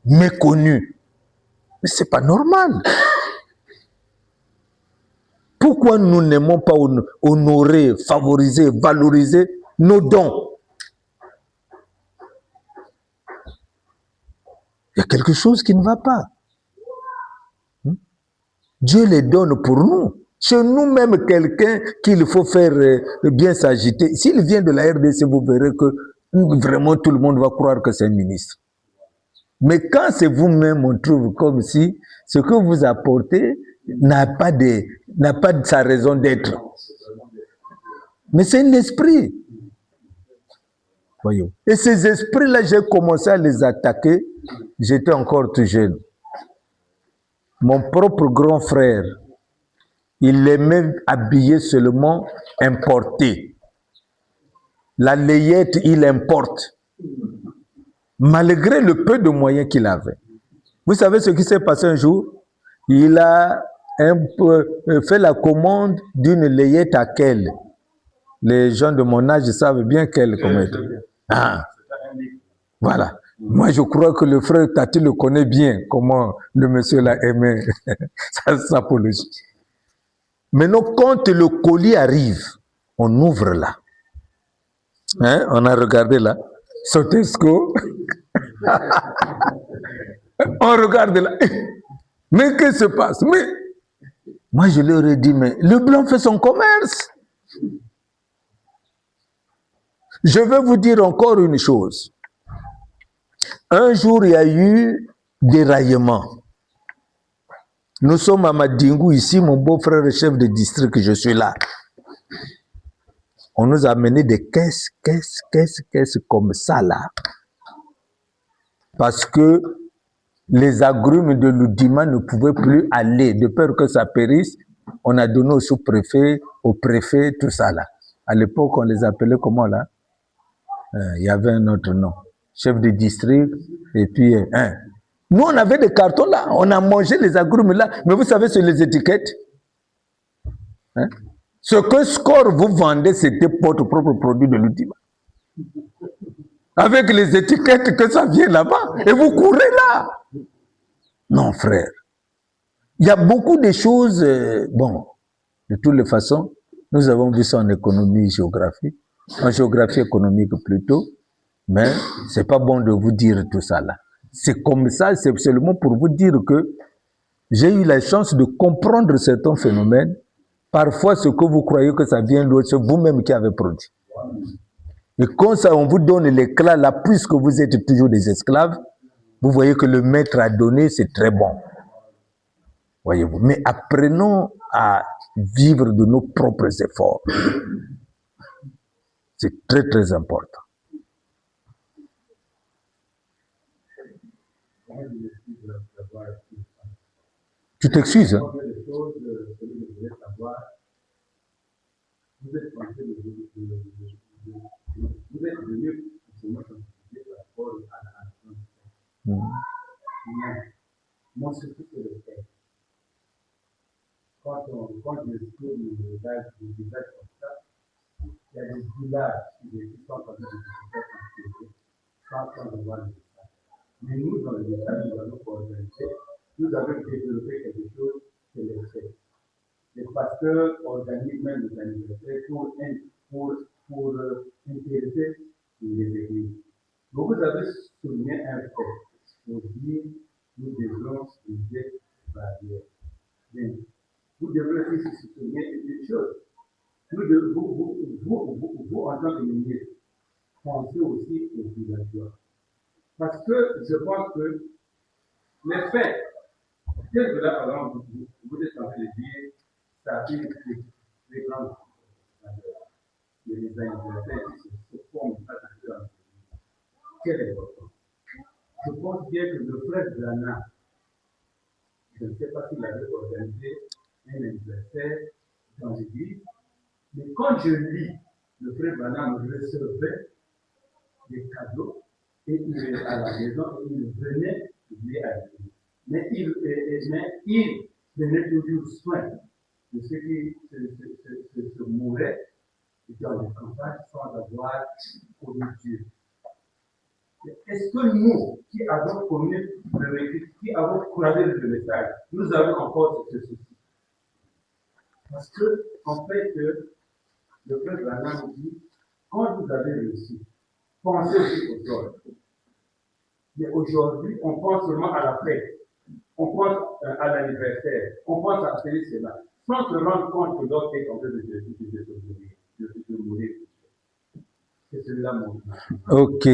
Méconnu. Mais ce n'est pas normal. Pourquoi nous n'aimons pas honorer, favoriser, valoriser nos dons? Il y a quelque chose qui ne va pas. Dieu les donne pour nous. Chez nous-mêmes, quelqu'un qu'il faut faire bien s'agiter. S'il vient de la RDC, vous verrez que vraiment tout le monde va croire que c'est un ministre. Mais quand c'est vous-même, on trouve comme si ce que vous apportez n'a pas de sa raison d'être. Mais c'est un esprit. Voyons. Et ces esprits-là, j'ai commencé à les attaquer. J'étais encore tout jeune. Mon propre grand frère, il aimait habiller seulement importé. La layette, il importe. Malgré le peu de moyens qu'il avait. Vous savez ce qui s'est passé un jour? Il a fait la commande d'une layette à quelle? Les gens de mon âge savent bien quelle commande. Voilà. Moi, je crois que le frère Tati le connaît bien, comment le monsieur l'a aimé sa apologie. Maintenant, quand le colis arrive, on ouvre là. Hein? On a regardé là. Sotesco. On regarde là. Mais qu'est-ce qui se passe? Mais moi, je leur ai dit, mais le blanc fait son commerce. Je vais vous dire encore une chose. Un jour, il y a eu déraillement. Nous sommes à Madingou, ici, mon beau-frère est chef de district, je suis là. On nous a amené des caisses comme ça, là. Parce que les agrumes de l'Oudima ne pouvaient plus aller. De peur que ça périsse, on a donné au sous-préfet, au préfet, tout ça, là. À l'époque, on les appelait comment, là? Il y avait un autre nom. Chef de district, et puis un. Nous, on avait des cartons là, on a mangé les agrumes là, mais vous savez sur les étiquettes, hein? Ce que Score vous vendait, c'était votre propre produit de l'Oudima. Avec les étiquettes que ça vient là-bas, et vous courez là. Non, frère. Il y a beaucoup de choses, bon, de toutes les façons, nous avons vu ça en économie et géographie, en géographie économique plutôt, mais c'est pas bon de vous dire tout ça là. C'est comme ça, c'est seulement pour vous dire que j'ai eu la chance de comprendre certains phénomènes. Parfois, ce que vous croyez que ça vient d'autre, c'est vous-même qui avez produit. Et quand ça, on vous donne l'éclat là, puisque vous êtes toujours des esclaves, vous voyez que le maître a donné, c'est très bon. Voyez-vous. Mais apprenons à vivre de nos propres efforts. C'est très, très important. Tu t'excuses, hein? Vous êtes venu pour par rapport à la moi, surtout que le fait. Quand je trouve des villages comme ça, il y a des villages qui sont en train de se sans avoir le message. Mais nous, dans le message, nous avons organisé, nous avons développé quelque chose, c'est le fait. Les pasteurs organisent même les anniversaires pour intéresser les églises. Donc, vous avez souligné un fait, pour dire nous devons utiliser la barrière. Bien. Vous devez aussi se souvenir d'une chose. Vous, en tant que ministre, pensez aussi aux villageois. Parce que je pense que les faits, qu'est-ce que là, par exemple, vous êtes en train de dire, ça a été les grandes les anniversaires qui se font dans le quel est votre point? Je pense bien que le frère Brana, je ne sais pas s'il avait organisé un anniversaire dans l'église, mais quand je lis, le frère Brana me recevait des cadeaux et il est à la maison et il venait publier à l'église. Mais il prenait toujours soin de ceux qui se mouraient dans les campagnes sans avoir connu Dieu. Est-ce que nous, qui avons connu le vécu, qui avons croisé le message, nous avons encore ce souci? Parce que, en fait, le frère Branham nous dit, quand vous avez réussi, pensez aussi aux autres. Mais aujourd'hui, on pense seulement à la fête, on pense à l'anniversaire, on pense à cela, sans se rendre compte que l'autre est en train de mourir. C'est celui-là mon. Ok.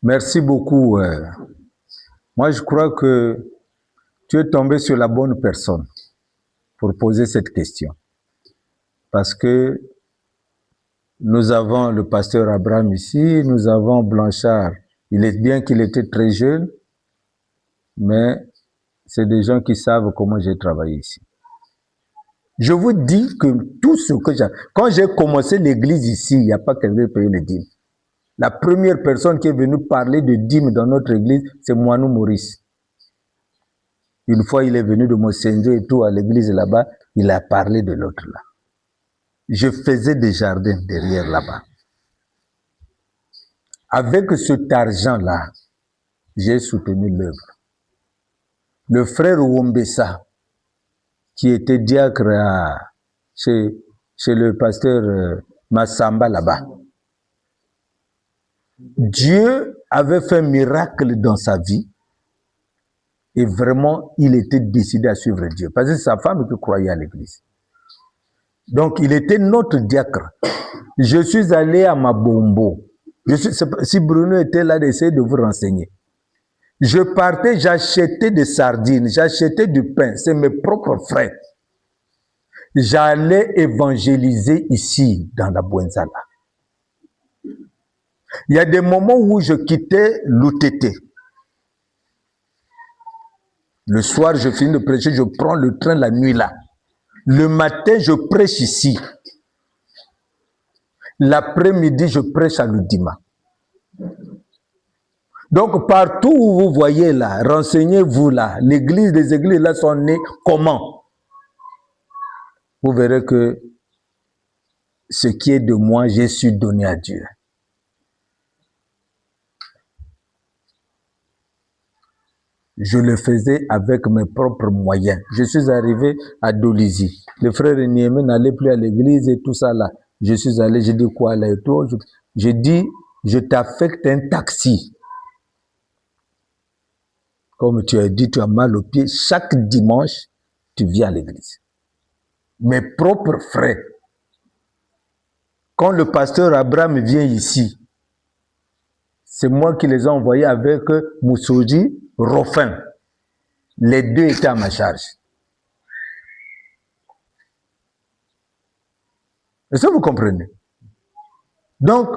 Merci beaucoup. Moi, je crois que tu es tombé sur la bonne personne pour poser cette question. Parce que nous avons le pasteur Abraham ici, nous avons Blanchard. Il est bien qu'il était très jeune, mais c'est des gens qui savent comment j'ai travaillé ici. Je vous dis que tout ce que j'ai... Quand j'ai commencé l'église ici, il n'y a pas quelqu'un qui payait les dîmes. La première personne qui est venue parler de dîmes dans notre église, c'est Moinou Maurice. Une fois, il est venu de Monseigneur et tout à l'église là-bas, il a parlé de l'autre là. Je faisais des jardins derrière là-bas. Avec cet argent-là, j'ai soutenu l'œuvre. Le frère Wombessa, qui était diacre chez le pasteur Massamba là-bas, Dieu avait fait un miracle dans sa vie et vraiment, il était décidé à suivre Dieu. Parce que c'est sa femme qui croyait à l'église. Donc, il était notre diacre. Je suis allé à Mabombo. Si Bruno était là, d'essayer de vous renseigner. Je partais, j'achetais des sardines, j'achetais du pain. C'est mes propres frais. J'allais évangéliser ici, dans la Bouenzala. Il y a des moments où je quittais l'UTT. Le soir, je finis de prêcher, je prends le train la nuit là. Le matin, je prêche ici. L'après-midi, je prêche à l'Udima. Donc, partout où vous voyez là, renseignez-vous là, l'église, les églises là sont nées comment? Vous verrez que ce qui est de moi, j'ai su donner à Dieu. Je le faisais avec mes propres moyens. Je suis arrivé à Dolisie. Le frère Niémé n'allait plus à l'église et tout ça là. Je suis allé, j'ai dit quoi là et tout. Je dis, je t'affecte un taxi. Comme tu as dit, tu as mal aux pieds. Chaque dimanche, tu viens à l'église. Mes propres frais. Quand le pasteur Abraham vient ici, c'est moi qui les ai envoyés avec Moussoudi, Rofin. Les deux étaient à ma charge. Est-ce que vous comprenez? Donc,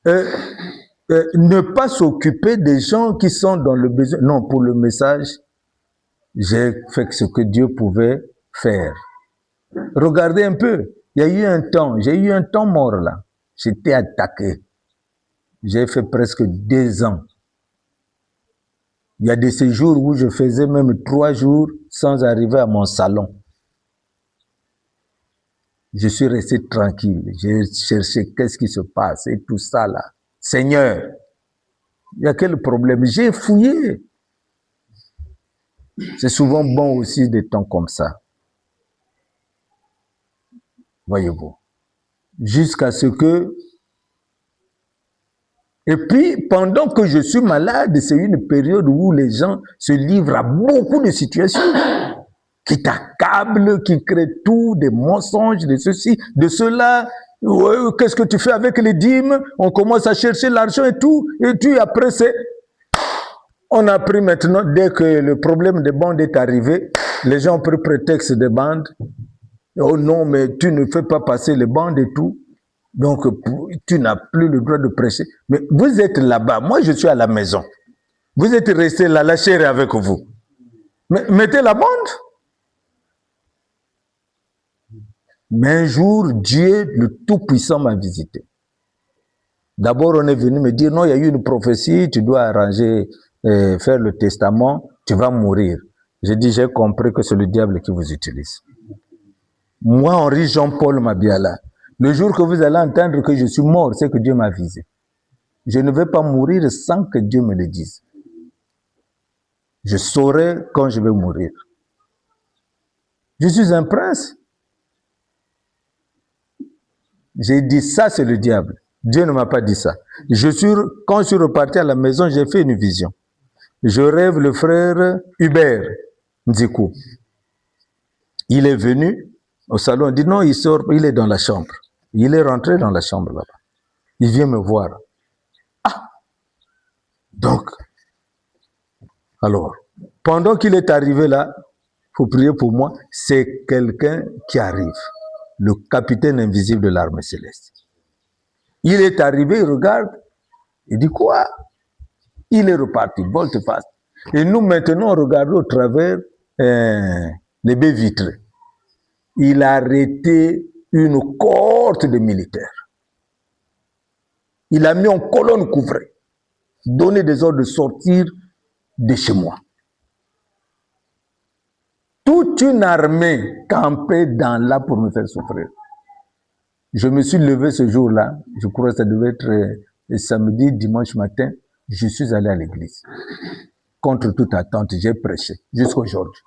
ne pas s'occuper des gens qui sont dans le besoin. Non, pour le message, j'ai fait ce que Dieu pouvait faire. Regardez un peu. Il y a eu un temps, j'ai eu un temps mort là. J'étais attaqué. J'ai fait presque 2 ans. Il y a des séjours où je faisais même 3 jours sans arriver à mon salon. Je suis resté tranquille. J'ai cherché qu'est-ce qui se passe et tout ça là. Seigneur, il y a quel problème? J'ai fouillé. C'est souvent bon aussi des temps comme ça. Voyez-vous. Jusqu'à ce que... Et puis, pendant que je suis malade, c'est une période où les gens se livrent à beaucoup de situations qui t'accablent, qui créent tout, des mensonges, de ceci, de cela. Ouais, qu'est-ce que tu fais avec les dîmes? On commence à chercher l'argent et tout. Et puis après, on a pris maintenant, dès que le problème des bandes est arrivé, les gens ont pris prétexte des bandes. Oh non, mais tu ne fais pas passer les bandes et tout. Donc, tu n'as plus le droit de prêcher. Mais vous êtes là-bas. Moi, je suis à la maison. Vous êtes resté là, la chair est avec vous. Mais mettez la bande. Mais un jour, Dieu, le Tout-Puissant, m'a visité. D'abord, on est venu me dire, non, il y a eu une prophétie, tu dois arranger, faire le testament, tu vas mourir. J'ai dit, j'ai compris que c'est le diable qui vous utilise. Moi, Henri Jean-Paul Mabiala, le jour que vous allez entendre que je suis mort, c'est que Dieu m'a visé. Je ne vais pas mourir sans que Dieu me le dise. Je saurai quand je vais mourir. Je suis un prince. J'ai dit ça, c'est le diable. Dieu ne m'a pas dit ça. Quand je suis reparti à la maison, j'ai fait une vision. Je rêve le frère Hubert Nzikou. Il est venu au salon, il dit non, il sort, il est dans la chambre. Il est rentré dans la chambre là-bas. Il vient me voir. Ah! Donc, alors, pendant qu'il est arrivé là, il faut prier pour moi, c'est quelqu'un qui arrive. Le capitaine invisible de l'armée céleste. Il est arrivé, il regarde, il dit quoi? Il est reparti, volte-face. Et nous maintenant, on regarde au travers les baies vitrées. Il a arrêté une cohorte de militaires. Il a mis en colonne couvrée, donné des ordres de sortir de chez moi. Toute une armée campait dans là pour me faire souffrir. Je me suis levé ce jour-là, je crois que ça devait être samedi, dimanche matin, je suis allé à l'église. Contre toute attente, j'ai prêché jusqu'à aujourd'hui.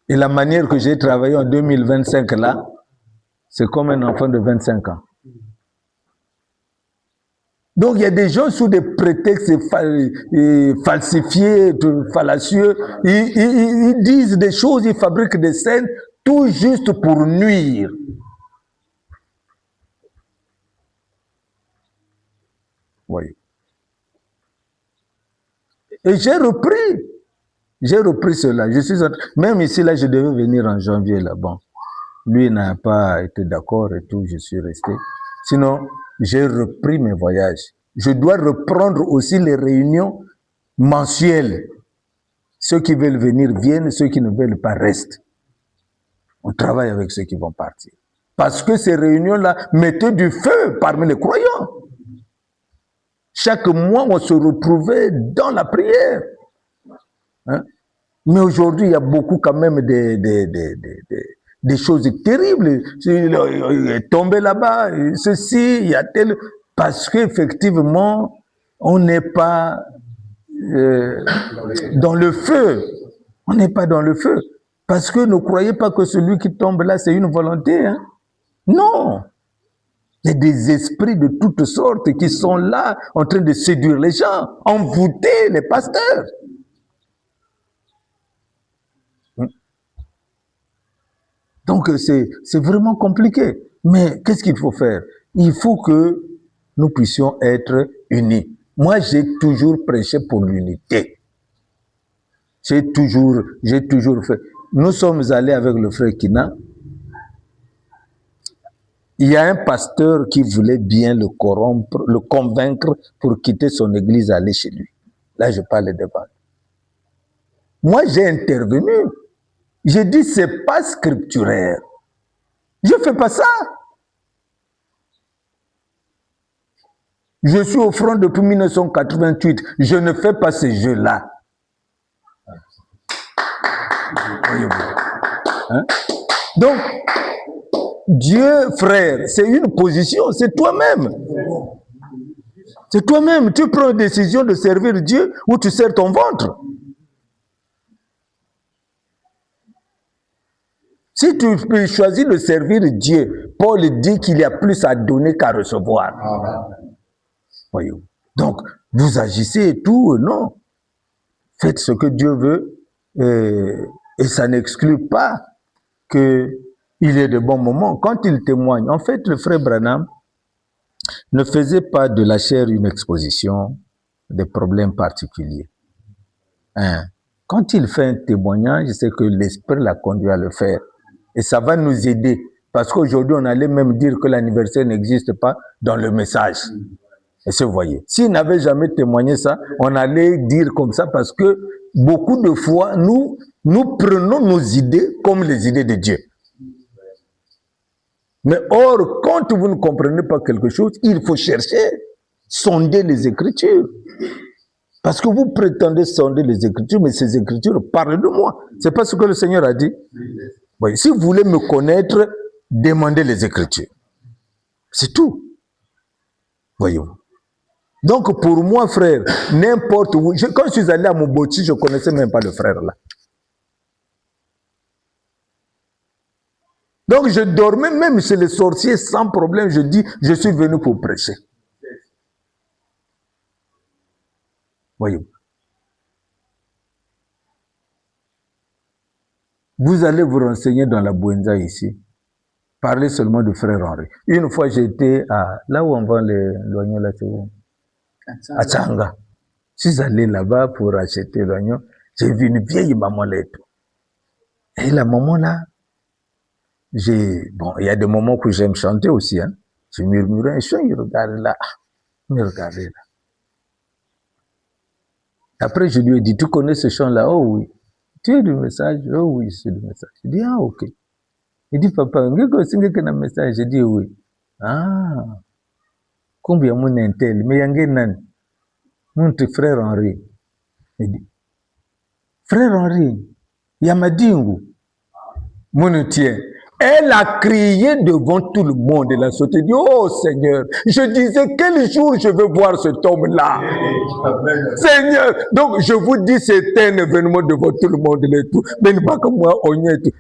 Et la manière que j'ai travaillé en 2025 là, c'est comme un enfant de 25 ans. Donc il y a des gens sous des prétextes falsifiés, fallacieux, ils disent des choses, ils fabriquent des scènes, tout juste pour nuire. Voyez. Et j'ai repris cela. Même ici, là, je devais venir en janvier, là. Bon, lui n'a pas été d'accord et tout, je suis resté. Sinon, j'ai repris mes voyages. Je dois reprendre aussi les réunions mensuelles. Ceux qui veulent venir viennent, ceux qui ne veulent pas restent. On travaille avec ceux qui vont partir. Parce que ces réunions-là mettaient du feu parmi les croyants. Chaque mois, on se retrouvait dans la prière. Hein? Mais aujourd'hui, il y a beaucoup quand même des choses terribles. Il est tombé là-bas, ceci, il y a tel... Parce qu'effectivement, on n'est pas dans le feu. On n'est pas dans le feu. Parce que ne croyez pas que celui qui tombe là, c'est une volonté. Hein? Non. Il y a des esprits de toutes sortes qui sont là en train de séduire les gens, envoûter les pasteurs. Donc c'est vraiment compliqué. Mais qu'est-ce qu'il faut faire? Il faut que nous puissions être unis. Moi, j'ai toujours prêché pour l'unité. J'ai toujours fait. Nous sommes allés avec le frère Kina. Il y a un pasteur qui voulait bien le corrompre, le convaincre pour quitter son église et aller chez lui. Là, je parle devant. Moi, j'ai intervenu. J'ai dit, c'est pas scripturaire. Je ne fais pas ça. Je suis au front depuis 1988. Je ne fais pas ces jeux-là. Hein? Donc, Dieu, frère, c'est une position, c'est toi-même. C'est toi-même. Tu prends une décision de servir Dieu ou tu sers ton ventre. Si tu choisis de servir Dieu, Paul dit qu'il y a plus à donner qu'à recevoir. Voyez-vous. Donc, vous agissez et tout, non. Faites ce que Dieu veut et ça n'exclut pas qu'il y ait de bons moments. Quand il témoigne, en fait, le frère Branham ne faisait pas de la chair une exposition des problèmes particuliers. Hein? Quand il fait un témoignage, c'est que l'Esprit l'a conduit à le faire. Et ça va nous aider. Parce qu'aujourd'hui, on allait même dire que l'anniversaire n'existe pas dans le message. Et vous voyez, s'il n'avait jamais témoigné ça, on allait dire comme ça parce que beaucoup de fois, nous prenons nos idées comme les idées de Dieu. Mais or, quand vous ne comprenez pas quelque chose, il faut chercher, sonder les Écritures. Parce que vous prétendez sonder les Écritures, mais ces Écritures parlent de moi. C'est pas ce que le Seigneur a dit. Oui, si vous voulez me connaître, demandez les Écritures. C'est tout. Voyez-vous. Donc pour moi, frère, n'importe où, quand je suis allé à Moboti, je ne connaissais même pas le frère là. Donc je dormais même chez les sorciers sans problème, je dis, je suis venu pour prêcher. Voyez-vous. Vous allez vous renseigner dans la Bouenza ici. Parlez seulement du frère Henri. Une fois j'étais à, là où on vend les l'oignon là, c'est où? À Tsanga. Je suis allé là-bas pour acheter l'oignon. J'ai vu une vieille maman là et tout. Et la maman là, bon, il y a des moments où j'aime chanter aussi, hein. Je murmurais un chant, il regarde là. Me regardait là. Après, je lui ai dit, tu connais ce chant-là? Oh oui. Tu es du message? Oh oui, c'est du message. Je dis, ah ok. Il dit, papa, tu as un message? Je dis, oui. Ah. Combien mon intel? Mais il y a un mon frère Henri. Il dit, frère Henri, il y a ma dingue. Mon tien. Elle a crié devant tout le monde. Elle a sauté. Dit, oh Seigneur, je disais quel jour je vais voir cet homme-là. Seigneur, donc je vous dis, c'est un événement devant tout le monde. Et tout. Mais pas comme moi, on y est tout.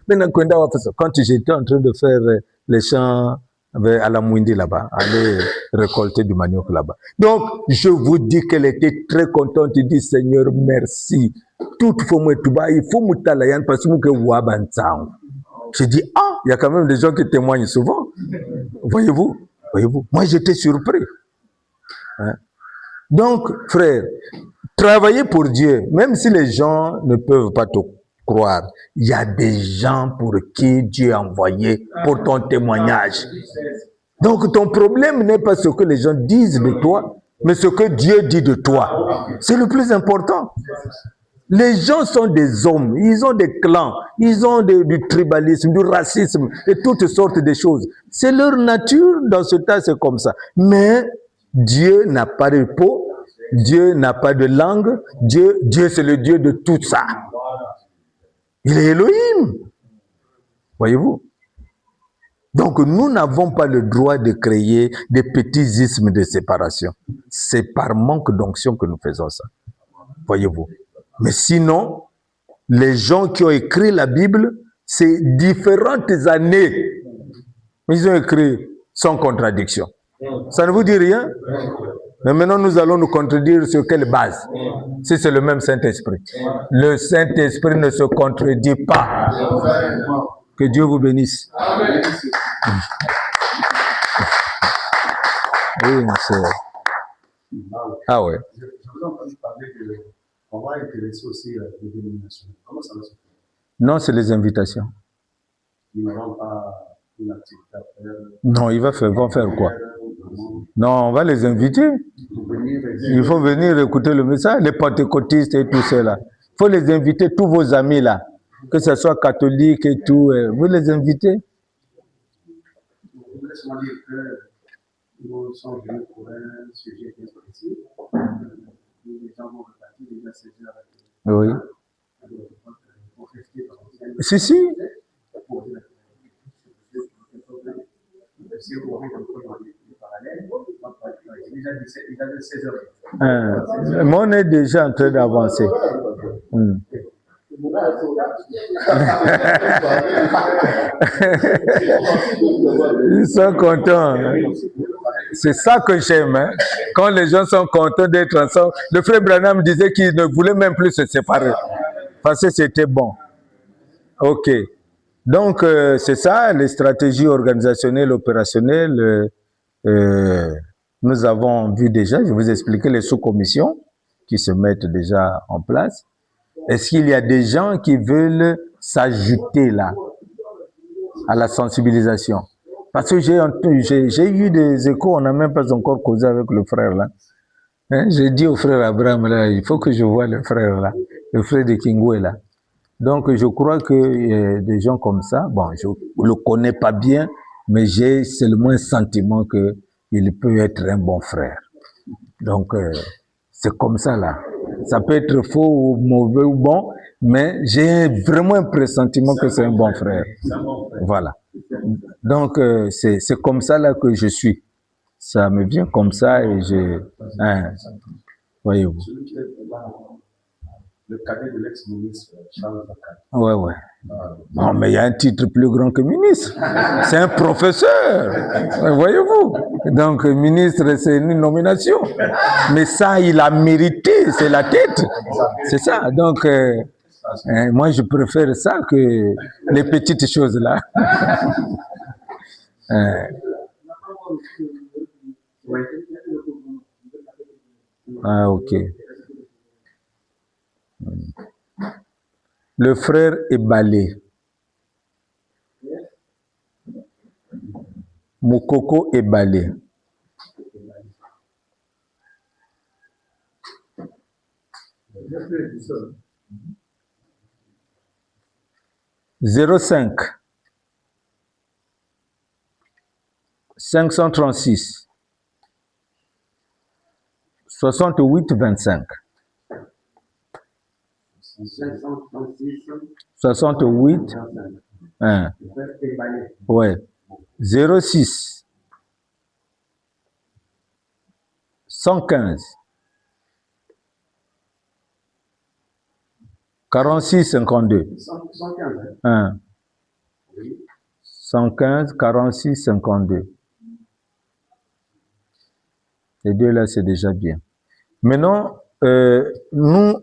Quand j'étais en train de faire les chants à la Mouindi là-bas, aller récolter du manioc là-bas. Donc, je vous dis qu'elle était très contente. Elle dit, Seigneur, merci. Tout il faut me talayan parce que je dis, ah, il y a quand même des gens qui témoignent souvent. Voyez-vous. Moi, j'étais surpris. Hein? Donc, frère, travailler pour Dieu, même si les gens ne peuvent pas te croire, il y a des gens pour qui Dieu a envoyé pour ton témoignage. Donc, ton problème n'est pas ce que les gens disent de toi, mais ce que Dieu dit de toi. C'est le plus important. Les gens sont des hommes, ils ont des clans, ils ont du tribalisme, du racisme et toutes sortes de choses. C'est leur nature, dans ce temps, c'est comme ça. Mais Dieu n'a pas de peau, Dieu n'a pas de langue, Dieu c'est le Dieu de tout ça. Il est Elohim. Voyez-vous? Donc, nous n'avons pas le droit de créer des petits ismes de séparation. C'est par manque d'onction que nous faisons ça. Voyez-vous? Mais sinon, les gens qui ont écrit la Bible, c'est différentes années. Ils ont écrit sans contradiction. Ça ne vous dit rien? Mais maintenant, nous allons nous contredire sur quelle base? Si c'est le même Saint-Esprit. Le Saint-Esprit ne se contredit pas. Que Dieu vous bénisse. Oui, mon frère. Ah ouais. Je vous entends parler de... On va intéresser aussi les dénominations. Comment ça va se faire? Non, c'est les invitations. Ils n'auront pas une activité à faire. Non, ils vont faire quoi? Non, on va les inviter. Il faut venir écouter le message, les pentecôtistes et tout cela. Il faut les inviter, tous vos amis là, que ce soit catholique et tout. Vous les invitez? Laisse-moi dire que nous sommes venus pour un sujet bien précis. Les gens vont repartir déjà 16 heures. Oui. Si, si. Mais on est déjà en train d'avancer. Ils sont contents. C'est ça que j'aime. Hein? Quand les gens sont contents d'être ensemble. Le frère Branham disait qu'il ne voulait même plus se séparer. Parce que c'était bon. Ok. Donc, c'est ça, les stratégies organisationnelles, opérationnelles. Nous avons vu déjà, je vous ai expliqué les sous-commissions qui se mettent déjà en place. Est-ce qu'il y a des gens qui veulent s'ajouter là à la sensibilisation? Parce que j'ai eu des échos, on n'a même pas encore causé avec le frère là. Hein? J'ai dit au frère Abraham là, il faut que je voie le frère là, le frère de Kingwe là. Donc je crois que des gens comme ça, bon, je le connais pas bien, mais j'ai seulement un sentiment qu'il peut être un bon frère. Donc c'est comme ça là. Ça peut être faux ou mauvais ou bon, mais j'ai vraiment un pressentiment que c'est un bon frère. Voilà. Donc, c'est comme ça là que je suis. Ça me vient comme ça et je... Hein, voyez-vous. Le cadet de l'ex-ministre Charles Bakar. Ouais, ouais. Non, mais il y a un titre plus grand que ministre. C'est un professeur. Voyez-vous. Donc, ministre, c'est une nomination. Mais ça, il a mérité. C'est la tête. C'est ça. Donc, moi, je préfère ça que les petites choses là. Ah, ok. Le frère est balé. Moukoko est balé. « 05 536 68 25 68 1 ouais 06 115 46 52 1 115 46 52. Les deux là, c'est déjà bien. Maintenant, nous,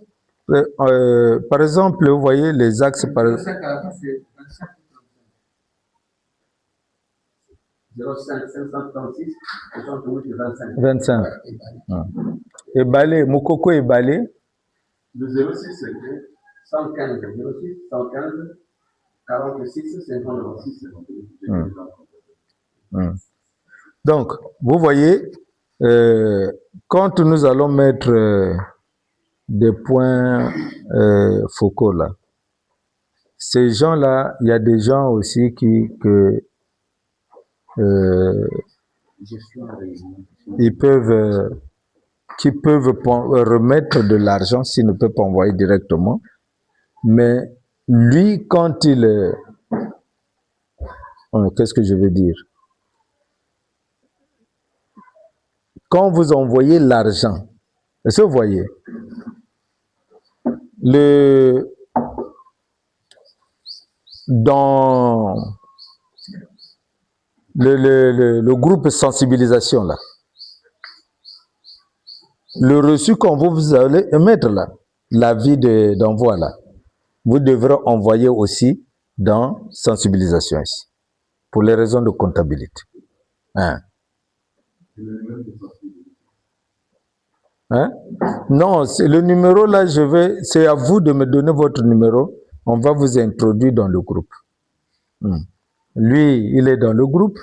par exemple, vous voyez les axes. 05 536 68 25. 25. Ebalé, Mokoko Ebalé. Le 06, c'est 115, 06, 115, 46, 56. Donc, vous voyez, quand nous allons mettre des points focaux là, ces gens-là, il y a des gens aussi qui peuvent remettre de l'argent s'ils ne peuvent pas envoyer directement. Mais lui, quand il... qu'est-ce que je veux dire? Quand vous envoyez l'argent, est-ce que vous voyez? Dans le groupe sensibilisation là, le reçu qu'on vous allez mettre là, l'avis d'envoi là, vous devrez envoyer aussi dans sensibilisation ici, pour les raisons de comptabilité. Hein? Hein? Non, c'est le numéro là, c'est à vous de me donner votre numéro. On va vous introduire dans le groupe. Lui, il est dans le groupe.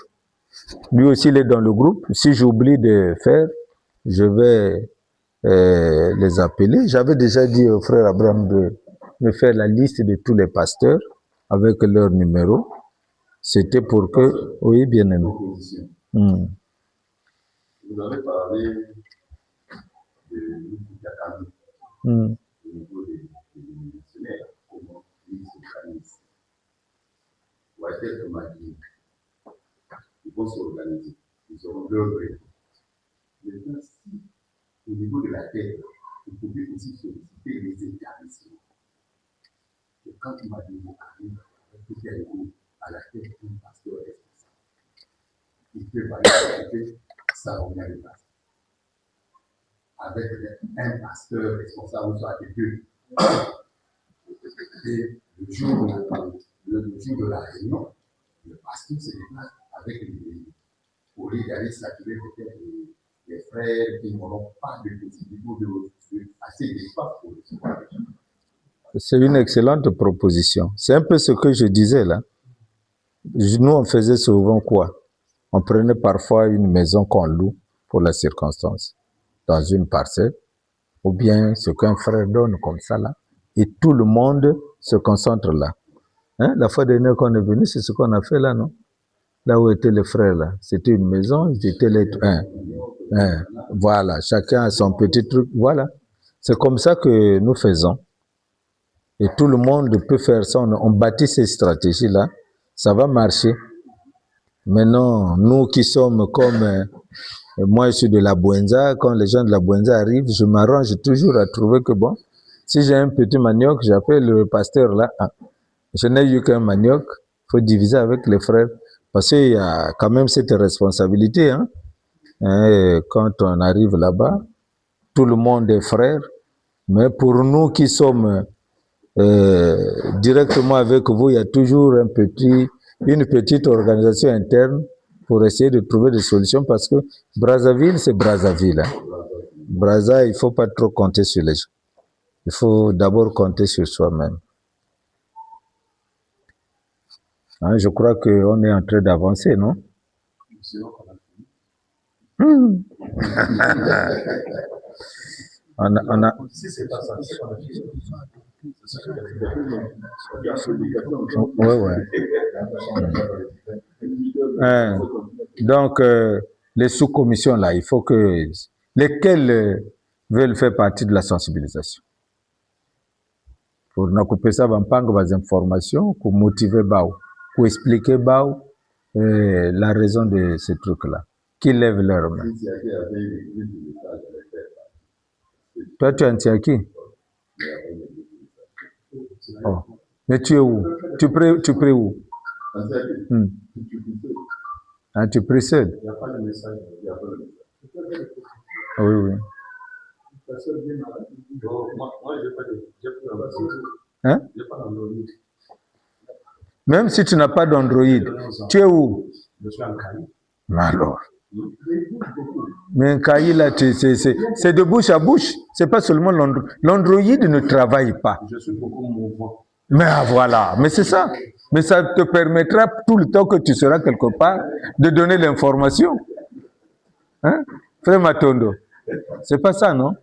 Lui aussi, il est dans le groupe. Si j'oublie de faire, je vais les appeler. J'avais déjà dit au frère Abraham de me faire la liste de tous les pasteurs avec leur numéro. C'était pour que... Oui, bien aimé. Vous avez parlé de Yakami au niveau des missionnaires, comment ils s'organisent. Walter m'a dit, ils vont s'organiser, ils auront leur réponse. Maintenant, si au niveau de la terre, vous pouvez aussi solliciter les établissements. Et quand il m'a dit, vous arrivez à la tête d'un pasteur responsable, il peut valoriser sa organisation. Avec un pasteur responsable soit avec eux. Et le jour de la réunion, le pasteur se déplace avec les au lieu d'aller saturer peut-être les frères qui n'auront pas de possibilité de assez d'espace pour recevoir les gens. C'est une excellente proposition. C'est un peu ce que je disais là. Nous, on faisait souvent quoi? On prenait parfois une maison qu'on loue pour la circonstance, dans une parcelle, ou bien ce qu'un frère donne comme ça là, et tout le monde se concentre là. Hein? La fois dernière qu'on est venu, c'est ce qu'on a fait là, non? Là où étaient les frères là, c'était une maison, ils étaient les voilà, chacun a son petit truc, voilà. C'est comme ça que nous faisons. Et tout le monde peut faire ça, on bâtit ces stratégies-là, ça va marcher. Maintenant, nous qui sommes comme... moi, je suis de la Bouenza. Quand les gens de la Bouenza arrivent, je m'arrange toujours à trouver que bon, si j'ai un petit manioc, j'appelle le pasteur là. Ah, je n'ai eu qu'un manioc, il faut diviser avec les frères. Parce qu'il y a quand même cette responsabilité. Hein? Et quand on arrive là-bas, tout le monde est frère. Mais pour nous qui sommes directement avec vous, il y a toujours une petite organisation interne pour essayer de trouver des solutions parce que Brazzaville, c'est Brazzaville. Hein. Brazza, il ne faut pas trop compter sur les gens. Il faut d'abord compter sur soi-même. Hein, je crois qu'on est en train d'avancer, non? on a... Ouais. Donc, les sous-commissions là, il faut que... Lesquelles veulent faire partie de la sensibilisation? Pour nous couper ça, on prend des informations pour motiver Bao, pour expliquer Bao la raison de ce truc-là. Qui lève leur main? Toi, tu es Antiaki? Oh. Mais tu es où? Tu pries où? Ah, tu pries seul? Il n'y a pas de message. Oui. Moi, je n'ai pas de... Hein? Même si tu n'as pas d'Android, tu es où? Je suis en Cali. Mais alors. Mais Kaïla, c'est de bouche à bouche. C'est pas seulement l'Android. L'Android ne travaille pas. Je suis beaucoup mouvant. Mais voilà, mais c'est ça. Mais ça te permettra tout le temps que tu seras quelque part de donner l'information. Hein? Frère Matondo, c'est pas ça, non?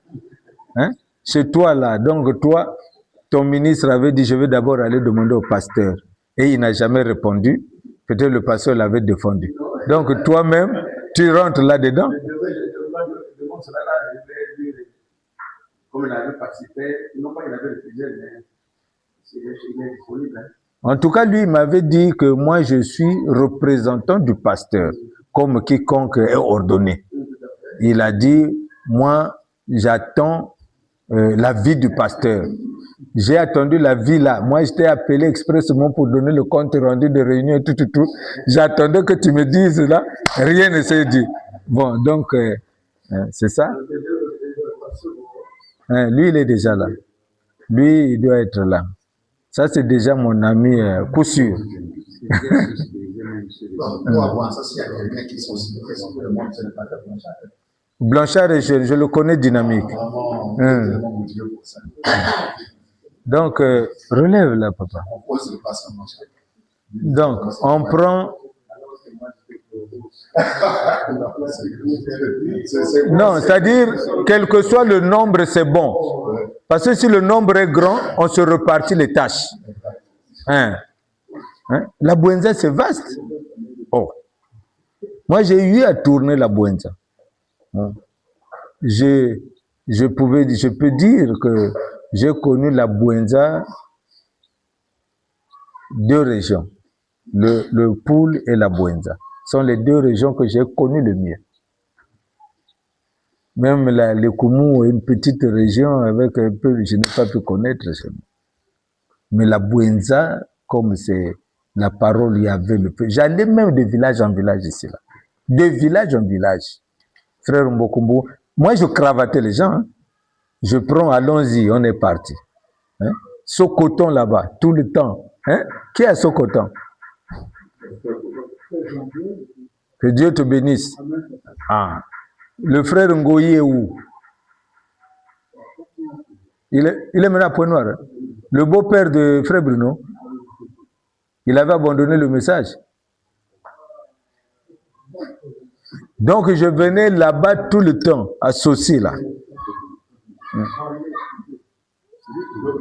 Hein? Chez toi là, donc toi, ton ministre avait dit je vais d'abord aller demander au pasteur. Et il n'a jamais répondu. Peut-être le pasteur l'avait défendu. Donc toi-même, tu rentres là-dedans. Comme il avait participé, non pas qu'il avait refusé, mais il est disponible. En tout cas, lui, il m'avait dit que moi, je suis représentant du pasteur, comme quiconque est ordonné. Il a dit, moi, j'attends l'avis du pasteur. J'ai attendu l'avis là. Moi, j'étais appelé expressément pour donner le compte rendu de réunion et tout. J'attendais que tu me dises là. Rien ne s'est dit. Bon, donc, c'est ça. Lui, il est déjà là. Lui, il doit être là. Ça, c'est déjà mon ami coup sûr. Blanchard, je le connais dynamique. Donc, relève là, papa. Donc, on prend... Non, c'est-à-dire, quel que soit le nombre, c'est bon. Parce que si le nombre est grand, on se repartit les tâches. La Bouenza, c'est vaste. Oh. Moi, j'ai eu à tourner la Bouenza. Je peux dire que j'ai connu la Bouenza, deux régions. Le Poul et la Bouenza sont les deux régions que j'ai connues le mieux. Même le Koumou est une petite région avec un peu, je n'ai pas pu connaître chez moi. Mais la Bouenza, comme c'est la parole, il y avait le peu. J'allais même de village en village ici, là. De village en village. Frère Mbokumbo, moi je cravatais les gens. Hein. Je prends, allons-y, on est parti. Hein? Sokoton là-bas, tout le temps. Hein? Qui est à Sokoton? Que Dieu te bénisse. Ah. Le frère Ngoyi est où? Il est maintenant à Point-Noir. Hein? Le beau-père de frère Bruno, il avait abandonné le message. Donc je venais là-bas tout le temps, associé là.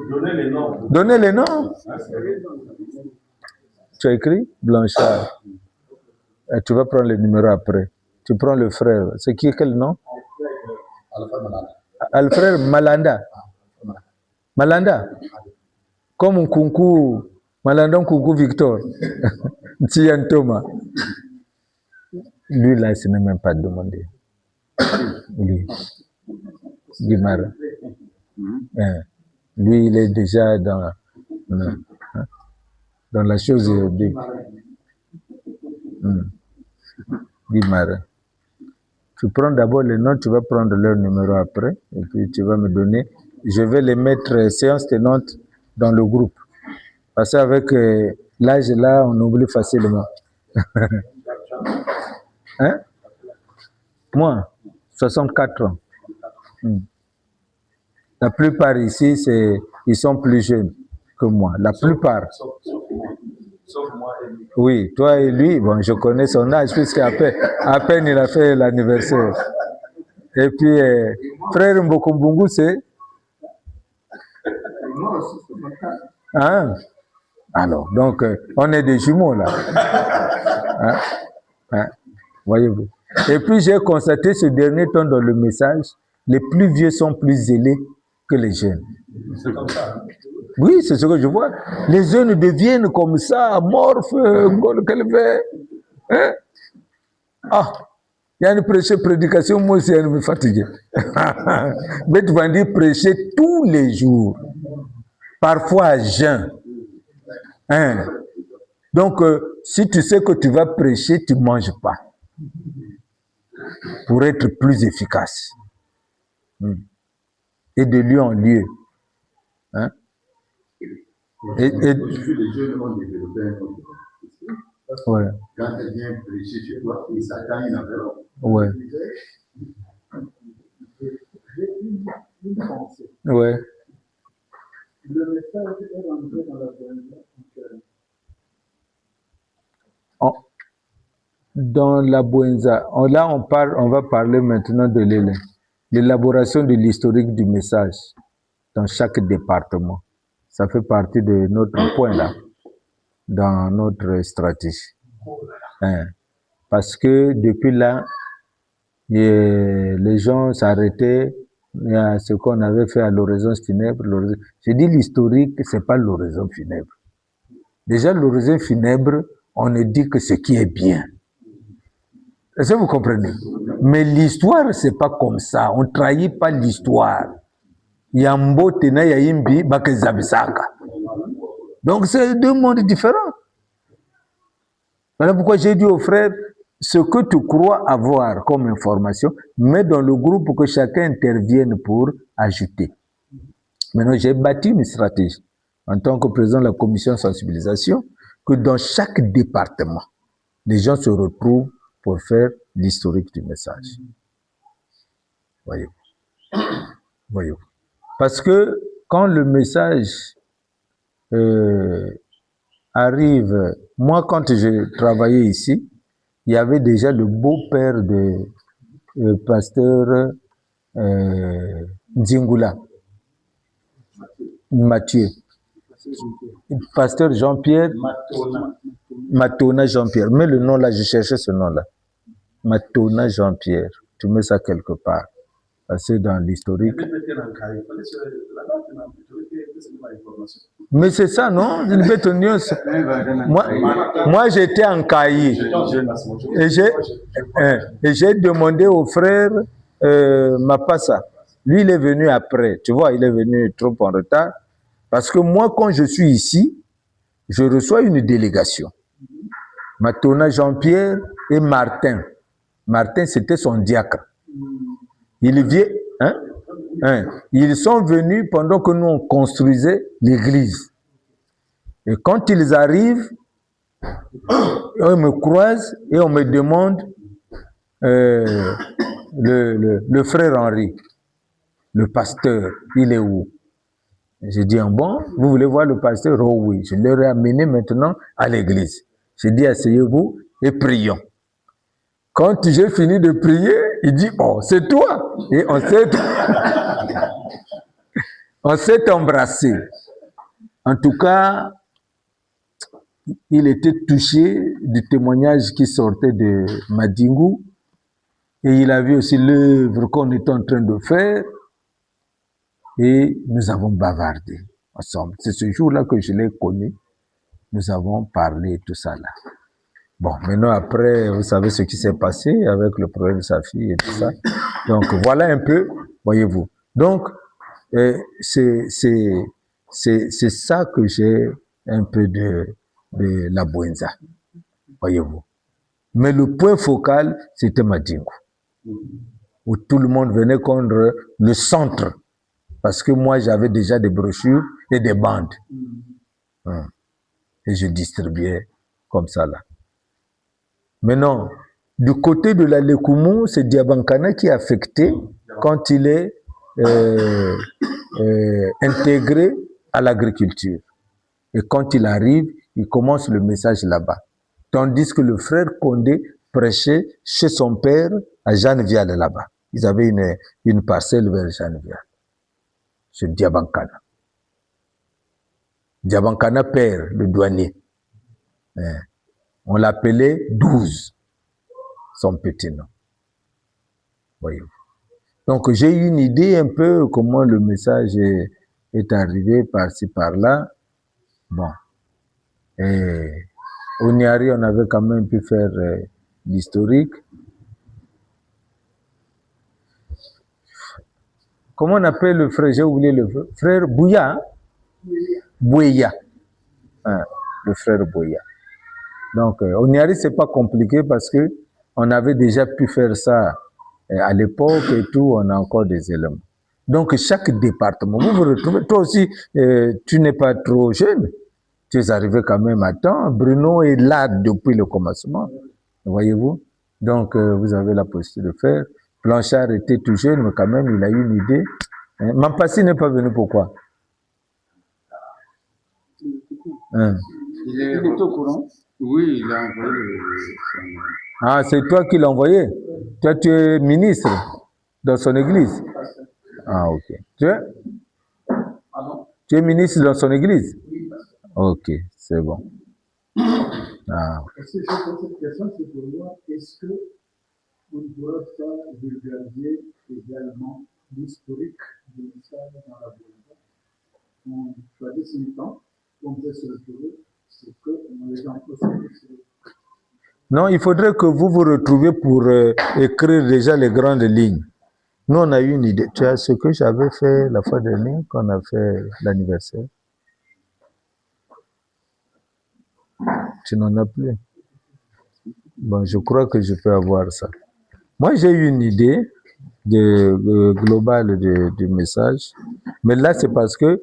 Donnez les noms. Donnez les noms. Tu as écrit Blanchard. Et tu vas prendre le numéro après. Tu prends le frère. C'est qui, quel nom? Alfred Malanda. Malanda. Comme un Kunku. Malanda Kunku Victor. Tian Thomas. Lui là, ce n'est même pas demandé. Lui. Guimara. Lui, il est déjà dans la chose de Guimara. Tu prends d'abord les noms, tu vas prendre leur numéro après, et puis tu vas me donner. Je vais les mettre séance tenante dans le groupe. Parce qu'avec l'âge là, on oublie facilement. Hein? Moi, 64 ans. La plupart ici, ils sont plus jeunes que moi. La plupart. Sauf moi et lui. Oui, toi et lui, bon, je connais son âge, puisqu'à peine il a fait l'anniversaire. Et puis, frère Mbokumbungu, c'est... Hein? Alors, donc, on est des jumeaux, là. Hein? Voyez-vous. Et puis, j'ai constaté ce dernier temps dans le message, les plus vieux sont plus zélés que les jeunes. C'est comme ça. Oui, c'est ce que je vois. Les jeunes deviennent comme ça, amorphes, hein? Ah, il y a une prédication, moi aussi, elle me fatigue. Mais tu vas dire prêcher tous les jours, parfois à jeun. Hein? Donc, si tu sais que tu vas prêcher, tu ne manges pas. Pour être plus efficace. Et de lieu en lieu. Hein? Les jeunes ont développé un autre. Ouais. Quand elle vient prêcher chez toi, il s'attend une enveloppe. Ouais. J'ai une pensée. Ouais. Le message est rentré dans la Bible. Dans la Boenza, là on va parler maintenant de l'élaboration de l'historique du message dans chaque département. Ça fait partie de notre point là, dans notre stratégie. Parce que depuis là, les gens s'arrêtaient à ce qu'on avait fait à l'horizon funèbre. J'ai dit l'historique, c'est pas l'horizon funèbre. Déjà, l'horizon funèbre, on ne dit que ce qui est bien. Est-ce que vous comprenez? Mais l'histoire, c'est pas comme ça. On ne trahit pas l'histoire. Donc, c'est deux mondes différents. Voilà pourquoi j'ai dit aux frères, ce que tu crois avoir comme information, mets dans le groupe pour que chacun intervienne pour ajouter. Maintenant, j'ai bâti une stratégie en tant que président de la commission de sensibilisation, que dans chaque département, les gens se retrouvent pour faire l'historique du message. Voyez-vous. Voyez-vous. Parce que quand le message arrive, moi quand je travaillais ici, il y avait déjà le beau-père de pasteur Nzingula, Mathieu. Pasteur Jean-Pierre, Matona Jean-Pierre. Mets le nom là, je cherchais ce nom-là. Matona Jean-Pierre. Tu mets ça quelque part. Parce que dans l'historique. Mais c'est ça, non? Moi j'étais en Kaï. Et j'ai demandé au frère Mapassa. Lui, il est venu après. Tu vois, il est venu trop en retard. Parce que moi, quand je suis ici, je reçois une délégation. Matona Jean-Pierre et Martin. Martin, c'était son diacre. Ils sont venus pendant que nous, on construisait l'église. Et quand ils arrivent, on me croise et on me demande le frère Henri, le pasteur, il est où? J'ai dit, bon, vous voulez voir le pasteur? Oh oui, je leur ai amené maintenant à l'église. J'ai dit, asseyez-vous et prions. Quand j'ai fini de prier, il dit, oh, c'est toi. Et on s'est embrassé. En tout cas, il était touché du témoignage qui sortait de Madingu. Et il a vu aussi l'œuvre qu'on était en train de faire. Et nous avons bavardé ensemble. C'est ce jour-là que je l'ai connu. Nous avons parlé tout ça là. Bon, maintenant après, vous savez ce qui s'est passé avec le problème de sa fille et tout ça. Donc voilà un peu, voyez-vous. Donc c'est ça que j'ai un peu de la Boenza, voyez-vous. Mais le point focal, c'était Madingu, où tout le monde venait contre le centre. Parce que moi, j'avais déjà des brochures et des bandes. Et je distribuais comme ça, là. Maintenant, du côté de la Lekumu, c'est Diabankana qui est affecté quand il est intégré à l'agriculture. Et quand il arrive, il commence le message là-bas. Tandis que le frère Condé prêchait chez son père à Jeannevial là-bas. Ils avaient une parcelle vers Jeannevial. C'est Diabankana. Diabankana père, le douanier. On l'appelait 12, son petit nom. Voyez-vous. Donc j'ai eu une idée un peu comment le message est arrivé par-ci, par-là. Bon. Et au Niari, on avait quand même pu faire l'historique. Comment on appelle le frère? J'ai oublié le frère Bouya. Hein? Bouya. Le frère Bouya. Donc, au Niari, c'est pas compliqué parce que on avait déjà pu faire ça à l'époque et tout, on a encore des éléments. Donc, chaque département, vous vous retrouvez, toi aussi, tu n'es pas trop jeune. Tu es arrivé quand même à temps. Bruno est là depuis le commencement, voyez-vous. Donc, vous avez la possibilité de faire. Blanchard était tout jeune, mais quand même, il a eu une idée. Mampassi n'est pas venu pourquoi? Il est au courant? Oui, il a envoyé Ah, c'est toi qui l'as envoyé? Toi, tu es ministre dans son église? Ah, ok. Tu es ministre dans son église? Ok, c'est bon. Ah. Est-ce que je pose cette question, c'est pour voir, est-ce que on doit faire vulgariser également l'historique du message dans la Bible? On choisit ce temps, on peut se retrouver, c'est qu'on les emploie. Non, il faudrait que vous vous retrouviez pour écrire déjà les grandes lignes. Nous, on a eu une idée. Tu as ce que j'avais fait la fois dernière, quand on a fait l'anniversaire. Tu n'en as plus. Bon, je crois que je peux avoir ça. Moi, j'ai eu une idée globale du message. Mais là, c'est parce que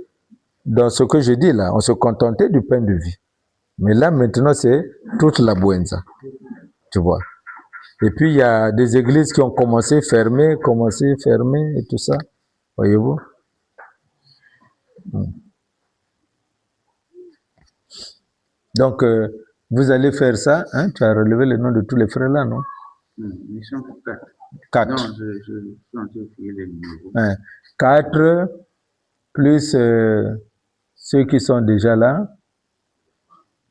dans ce que je dis là, on se contentait du pain de vie. Mais là, maintenant, c'est toute la buenza. Tu vois. Et puis, il y a des églises qui ont commencé fermées et tout ça. Voyez-vous? Donc, vous allez faire ça. Hein? Tu as relevé le nom de tous les frères là, non? Ils sont 4. 4. Non, je suis en train de créer les numéros. 4 plus ceux qui sont déjà là.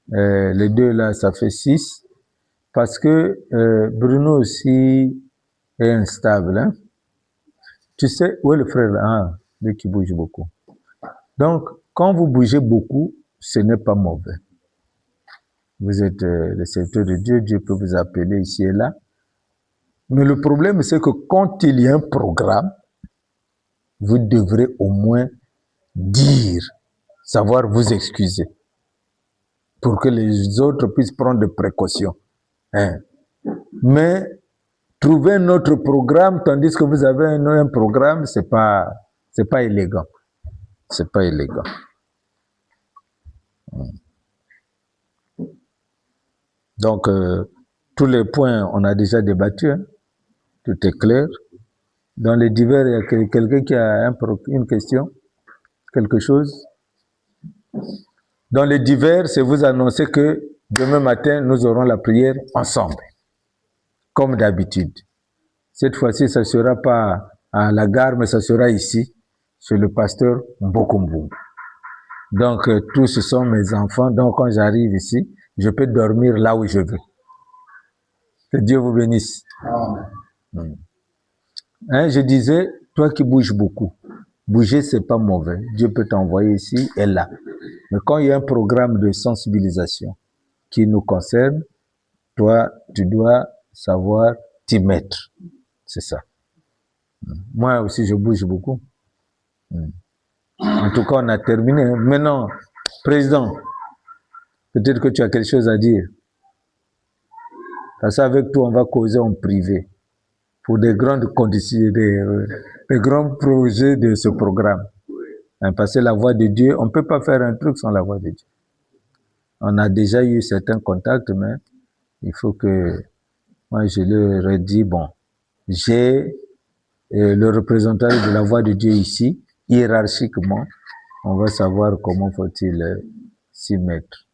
Les 2 là, ça fait 6. Parce que Bruno aussi est instable. Hein? Tu sais, où est le frère là? Ah, lui qui bouge beaucoup. Donc, quand vous bougez beaucoup, ce n'est pas mauvais. Vous êtes le serviteur de Dieu, Dieu peut vous appeler ici et là. Mais le problème, c'est que quand il y a un programme, vous devrez au moins dire, savoir vous excuser, pour que les autres puissent prendre des précautions. Hein? Mais trouver un autre programme, tandis que vous avez un programme, c'est pas élégant. C'est pas élégant. Donc, tous les points, on a déjà débattu. Hein? Tout est clair. Dans les divers, il y a quelqu'un qui a une question, quelque chose. Dans les divers, c'est vous annoncer que demain matin, nous aurons la prière ensemble, comme d'habitude. Cette fois-ci, ça ne sera pas à la gare, mais ça sera ici, chez le pasteur Mbokumbu. Donc, tous ce sont mes enfants. Donc, quand j'arrive ici, je peux dormir là où je veux. Que Dieu vous bénisse. Amen. Hein, je disais, toi qui bouges beaucoup, bouger, c'est pas mauvais. Dieu peut t'envoyer ici et là. Mais quand il y a un programme de sensibilisation qui nous concerne, toi, tu dois savoir t'y mettre. C'est ça. Moi aussi, je bouge beaucoup. En tout cas, on a terminé. Maintenant, président, peut-être que tu as quelque chose à dire. Parce qu'avec toi, on va causer en privé pour des grandes conditions, des grands projets de ce programme. Parce que la voix de Dieu, on ne peut pas faire un truc sans la voix de Dieu. On a déjà eu certains contacts, mais il faut que, moi je leur ai dit, bon, j'ai le représentant de la voix de Dieu ici, hiérarchiquement, on va savoir comment faut-il s'y mettre.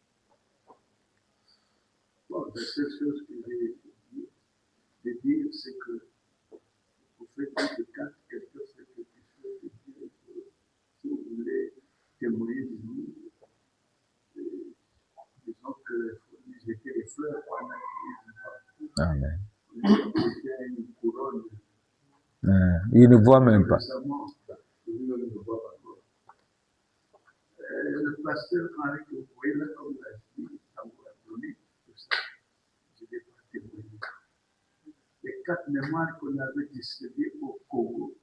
Bon, la seule chose que j'ai dire, c'est que vous faites de quand quelqu'un fait quelque chose de Dieu, si vous voulez témoigner de nous, disons que vous jetez les fleurs pendant qu'il y a Amen. une couronne. Il ne voit même pas. Le pasteur Henri que vous voyez là, comme l'a dit, ça vous a donné tout ça. Je ne vais pas témoigner. Les 4 mémoires qu'on avait distribuées au Congo,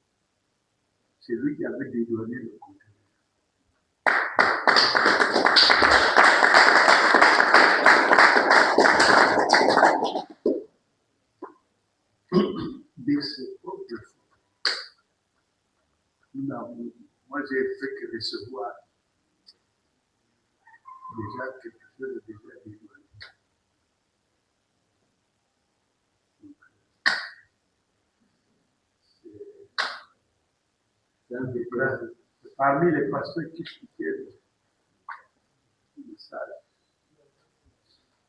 c'est lui qui avait dédouané le conteneur. De ses propres fonds. Moi, j'ai fait que recevoir déjà quelque chose de déjà dévoilé. Parmi les pasteurs qui soutiennent le salle,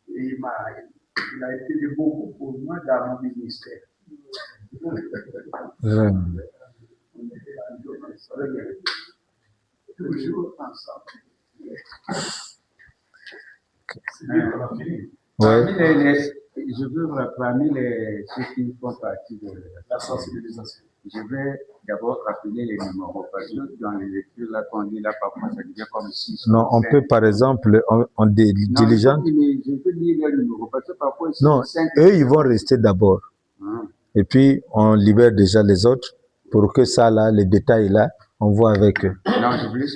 il a été de beaucoup pour moi dans mon ministère. On était toujours ensemble. Je veux parmi ceux qui font partie de la sensibilisation. Je vais d'abord rappeler les numéros parce que dans les lectures là qu'on lit là parfois ça devient comme 6. Non, on peut par exemple en diligente. Je peux lire les numéros parce que parfois non, 5. Eux ils vont rester d'abord. Et puis on libère déjà les autres pour que ça là, les détails là, on voit avec eux. Non,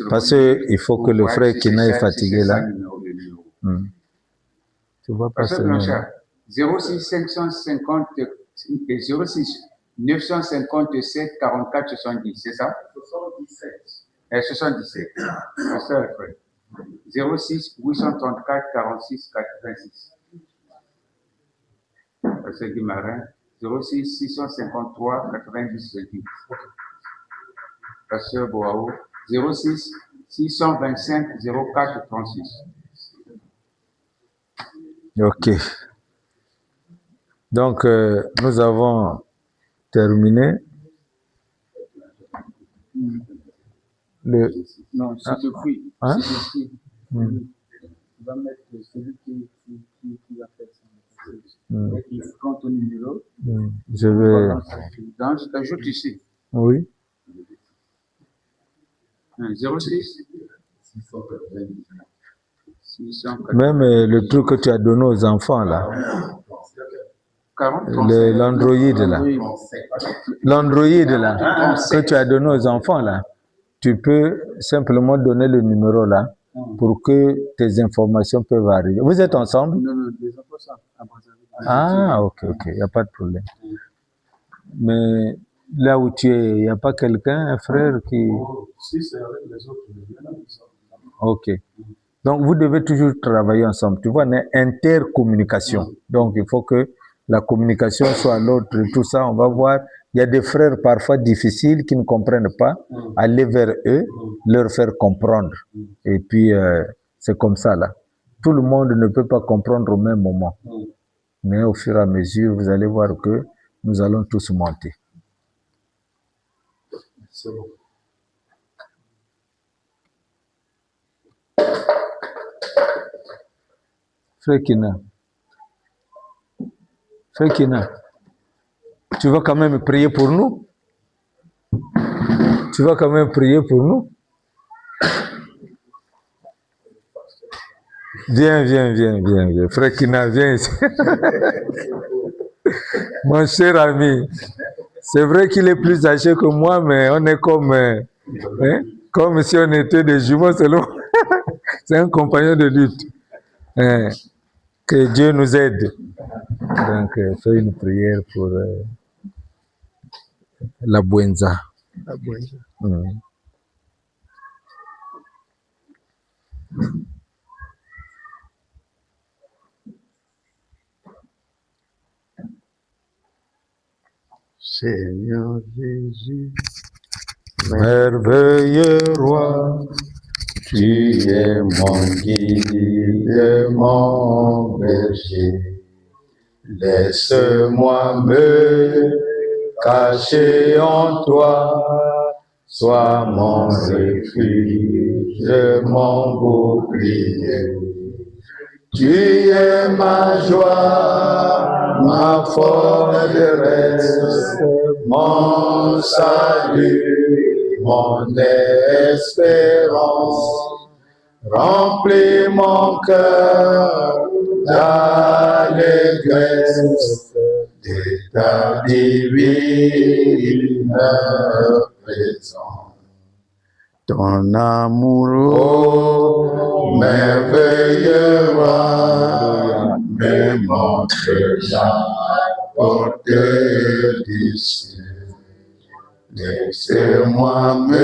parce qu'il faut que le frère Kina est fatigué là. Tu vois pas ce numéro. 06 550 06 957 44 70, c'est ça? 77. Pasteur Alfred. 06 834 46 86. Pasteur Guimarin. 06 653 90 28. Pasteur Boao. 06 625 04 36. Ok. Donc, nous avons terminé. Non, c'est depuis. Hein? C'est ici. On va mettre celui qui va faire ça. Il prend ton numéro. Je vais. Donc, je t'ajoute ici. Oui. 06 Même le truc que tu as donné aux enfants là. L'Android là. L'Android là que tu as donné aux enfants là. Tu peux simplement donner le numéro là pour que tes informations peuvent arriver. Vous êtes ensemble? Non, les enfants sont à Brazzaville. Ah, ok, il n'y a pas de problème. Mais là où tu es, il n'y a pas quelqu'un, un frère qui... Si, c'est avec les autres. Ok. Donc, vous devez toujours travailler ensemble. Tu vois, on est intercommunication. Donc, il faut que la communication soit l'autre. Tout ça, on va voir. Il y a des frères parfois difficiles qui ne comprennent pas. Aller vers eux, leur faire comprendre. Et puis, c'est comme ça, là. Tout le monde ne peut pas comprendre au même moment. Mais au fur et à mesure, vous allez voir que nous allons tous monter. C'est bon. Frère Kina, tu vas quand même prier pour nous? Tu vas quand même prier pour nous? Viens. Frère Kina, viens ici. Mon cher ami, c'est vrai qu'il est plus âgé que moi, mais on est comme si on était des jumeaux seulement. C'est un compagnon de lutte. Que Dieu nous aide. Donc, fais une prière pour la Buenza. La Buenza. Seigneur Jésus, merveilleux roi, tu es mon guide, mon berger. Laisse-moi me cacher en toi, sois mon refuge, mon bouclier. Tu es ma joie, ma forteresse, mon salut, mon espérance. Remplis mon cœur d'allégresse de ta divine présence. Ton amour, oh, merveilleux roi, me montre la porte du ciel. Laisse-moi me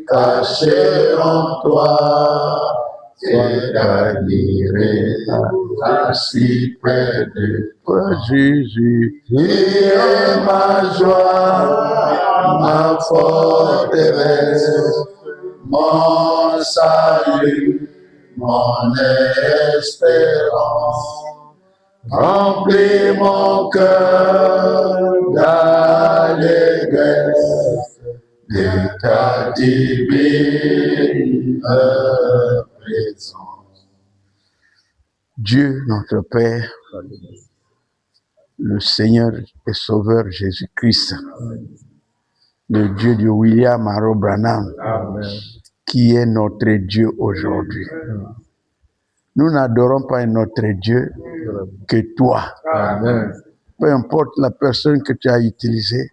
cacher en toi, et admiré assis près de toi, Jésus. Tu es ma joie, ma forteresse, mon salut, mon espérance. Remplis mon cœur d'allégresse de ta divine présence. Dieu, notre Père, le Seigneur et Sauveur Jésus-Christ, le Dieu de William Aaron Branham, qui est notre Dieu aujourd'hui. Nous n'adorons pas notre Dieu que toi. Amen. Peu importe la personne que tu as utilisée,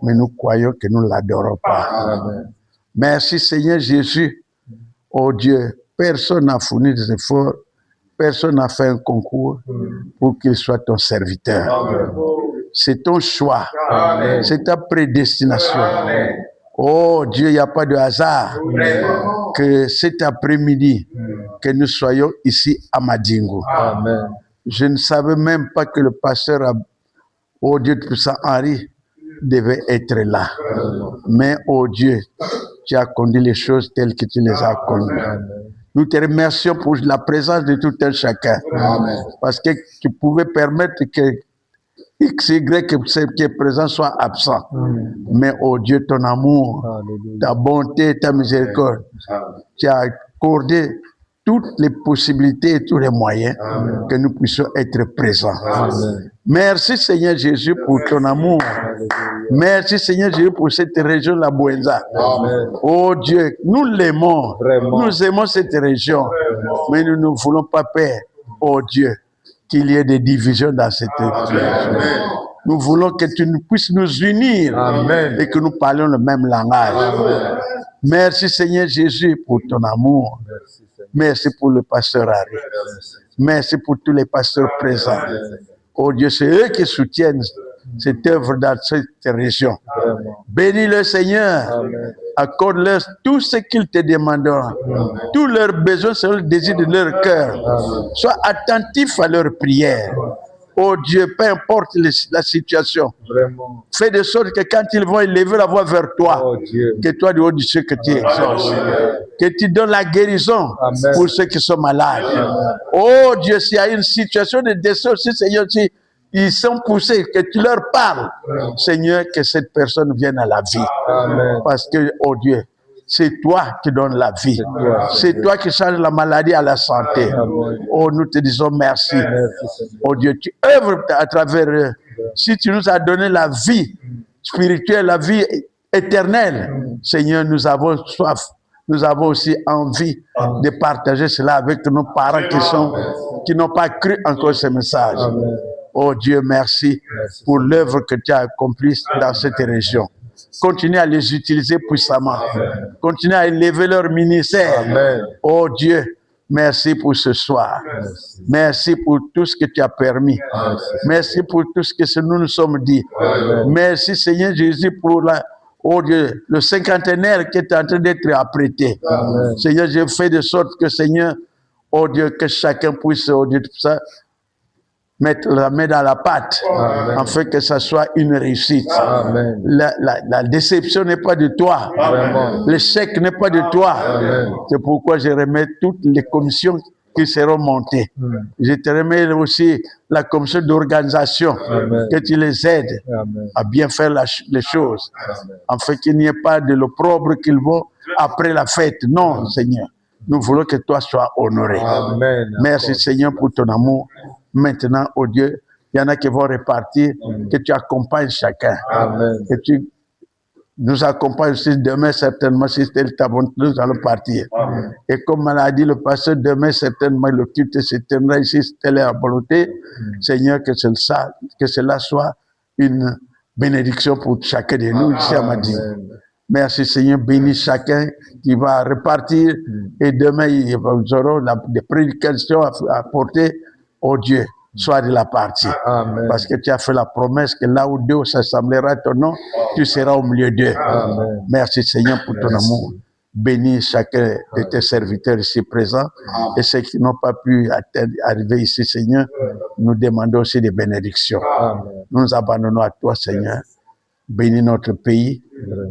mais nous croyons que nous ne l'adorons pas. Amen. Merci Seigneur Jésus. Oh Dieu, personne n'a fourni des efforts, personne n'a fait un concours pour qu'il soit ton serviteur. C'est ton choix. Amen. C'est ta prédestination. Amen. Oh Dieu, il n'y a pas de hasard que cet après-midi, que nous soyons ici à Madingo. Amen. Je ne savais même pas que le pasteur, oh Dieu, tout ça, Henri, devait être là. Amen. Mais oh Dieu, tu as conduit les choses telles que tu les as conduites. Amen. Nous te remercions pour la présence de tout un chacun. Amen. Parce que tu pouvais permettre que X, Y qui est présent soit absent. Mais oh Dieu, ton amour, ta bonté, ta miséricorde, tu as accordé toutes les possibilités et tous les moyens que nous puissions être présents. Amen. Merci Seigneur Jésus pour ton amour. Merci Seigneur Jésus pour cette région, la Buenza. Amen. Oh Dieu, nous l'aimons. Nous aimons cette région. Vraiment. Mais nous ne voulons pas, Père, oh Dieu, qu'il y ait des divisions dans cette région. Nous voulons que tu puisses nous unir. Amen. Et que nous parlions le même langage. Amen. Merci Seigneur Jésus pour ton amour. Merci pour le pasteur Harry. Merci pour tous les pasteurs présents. Oh Dieu, c'est eux qui soutiennent cette œuvre dans cette région. Bénis le Seigneur. Accorde-leur tout ce qu'ils te demanderont. Tous leurs besoins selon le désir de leur cœur. Sois attentif à leurs prières. Oh Dieu, peu importe la situation, vraiment. Fais de sorte que quand ils vont élever la voix vers toi, oh que toi du haut du ciel que tu exauces, que tu donnes la guérison. Amen. Pour ceux qui sont malades. Amen. Oh Dieu, s'il y a une situation de décès aussi, Seigneur, si ils sont poussés, que tu leur parles, Amen. Seigneur, que cette personne vienne à la vie. Amen. Parce que, oh Dieu, c'est toi qui donnes la vie. C'est toi qui changes la maladie à la santé. Amen. Oh, nous te disons merci. Merci. Oh Dieu, tu œuvres à travers eux. Si tu nous as donné la vie spirituelle, la vie éternelle, Seigneur, nous avons soif. Nous avons aussi envie de partager cela avec nos parents qui n'ont pas cru encore ce message. Amen. Oh Dieu, merci pour l'œuvre que tu as accomplie dans cette région. Continue à les utiliser puissamment. Amen. Continue à élever leur ministère. Amen. Oh Dieu, merci pour ce soir. Merci. Merci pour tout ce que tu as permis. Merci, merci pour tout ce que nous nous sommes dit. Amen. Merci Seigneur Jésus pour oh Dieu, le cinquantenaire qui est en train d'être apprêté. Amen. Seigneur, je fais de sorte que Seigneur, oh Dieu, que chacun puisse, oh Dieu, tout ça, mettre la main dans la pâte, Amen. Afin que ça soit une réussite. Amen. La déception n'est pas de toi. Vraiment. L'échec n'est pas de toi. Amen. C'est pourquoi je remets toutes les commissions qui seront montées. Amen. Je te remets aussi la commission d'organisation, que tu les aides. Amen. À bien faire les choses, Amen. Afin qu'il n'y ait pas de l'opprobre qu'ils vont après la fête. Non, Amen. Seigneur, nous voulons que toi sois honoré. Amen. Merci Seigneur pour ton amour. Maintenant, oh Dieu, il y en a qui vont repartir, que tu accompagnes chacun. Amen. Que tu nous accompagnes aussi demain, certainement, si c'était ta volonté, nous allons partir. Amen. Et comme on a dit le pasteur, demain, certainement, le culte se tiendra ici, si c'était la volonté. Seigneur, que cela soit une bénédiction pour chacun de nous ici à Madingo. Merci Seigneur, bénis chacun qui va repartir. Et demain, nous aurons des prédications à porter. Oh Dieu, sois de la partie. Amen. Parce que tu as fait la promesse que là où deux s'assemblera ton nom, tu seras au milieu d'eux. Merci Seigneur pour ton amour. Bénis chacun de tes serviteurs ici présents et ceux qui n'ont pas pu arriver ici, Seigneur. Nous demandons aussi des bénédictions. Nous nous abandonnons à toi, Seigneur. Bénis notre pays.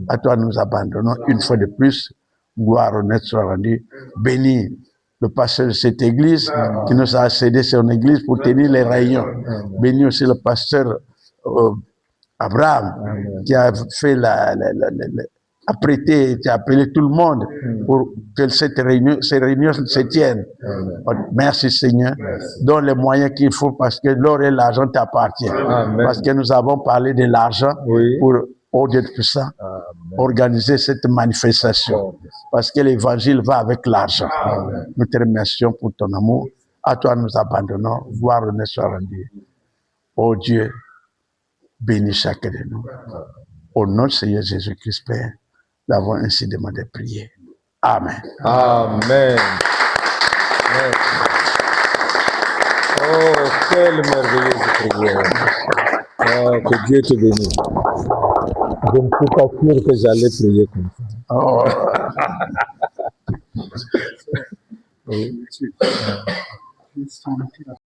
À toi, nous abandonnons une fois de plus. Gloire, honneur soit rendue. Bénis le pasteur de cette église qui nous a cédé son église pour tenir les réunions. Bénis aussi le pasteur Abraham qui a fait qui a appelé tout le monde pour que ces réunions se tiennent. Merci Seigneur. Donne les moyens qu'il faut parce que l'or et l'argent t'appartiennent. Parce que nous avons parlé de l'argent pour, au-delà de tout ça, organiser cette manifestation. Parce que l'évangile va avec l'argent. Nous te remercions pour ton amour. À toi nous abandonnons. Gloire honneur soit rendue. Oh Dieu, bénis chacun de nous. Au nom de Seigneur Jésus-Christ, Père, nous avons ainsi demandé de prier. Amen. Amen. Oh, quelle merveilleuse prière. Oh, que Dieu te bénisse. Je ne suis pas sûr que j'allais prier comme ça. Oh. Oui.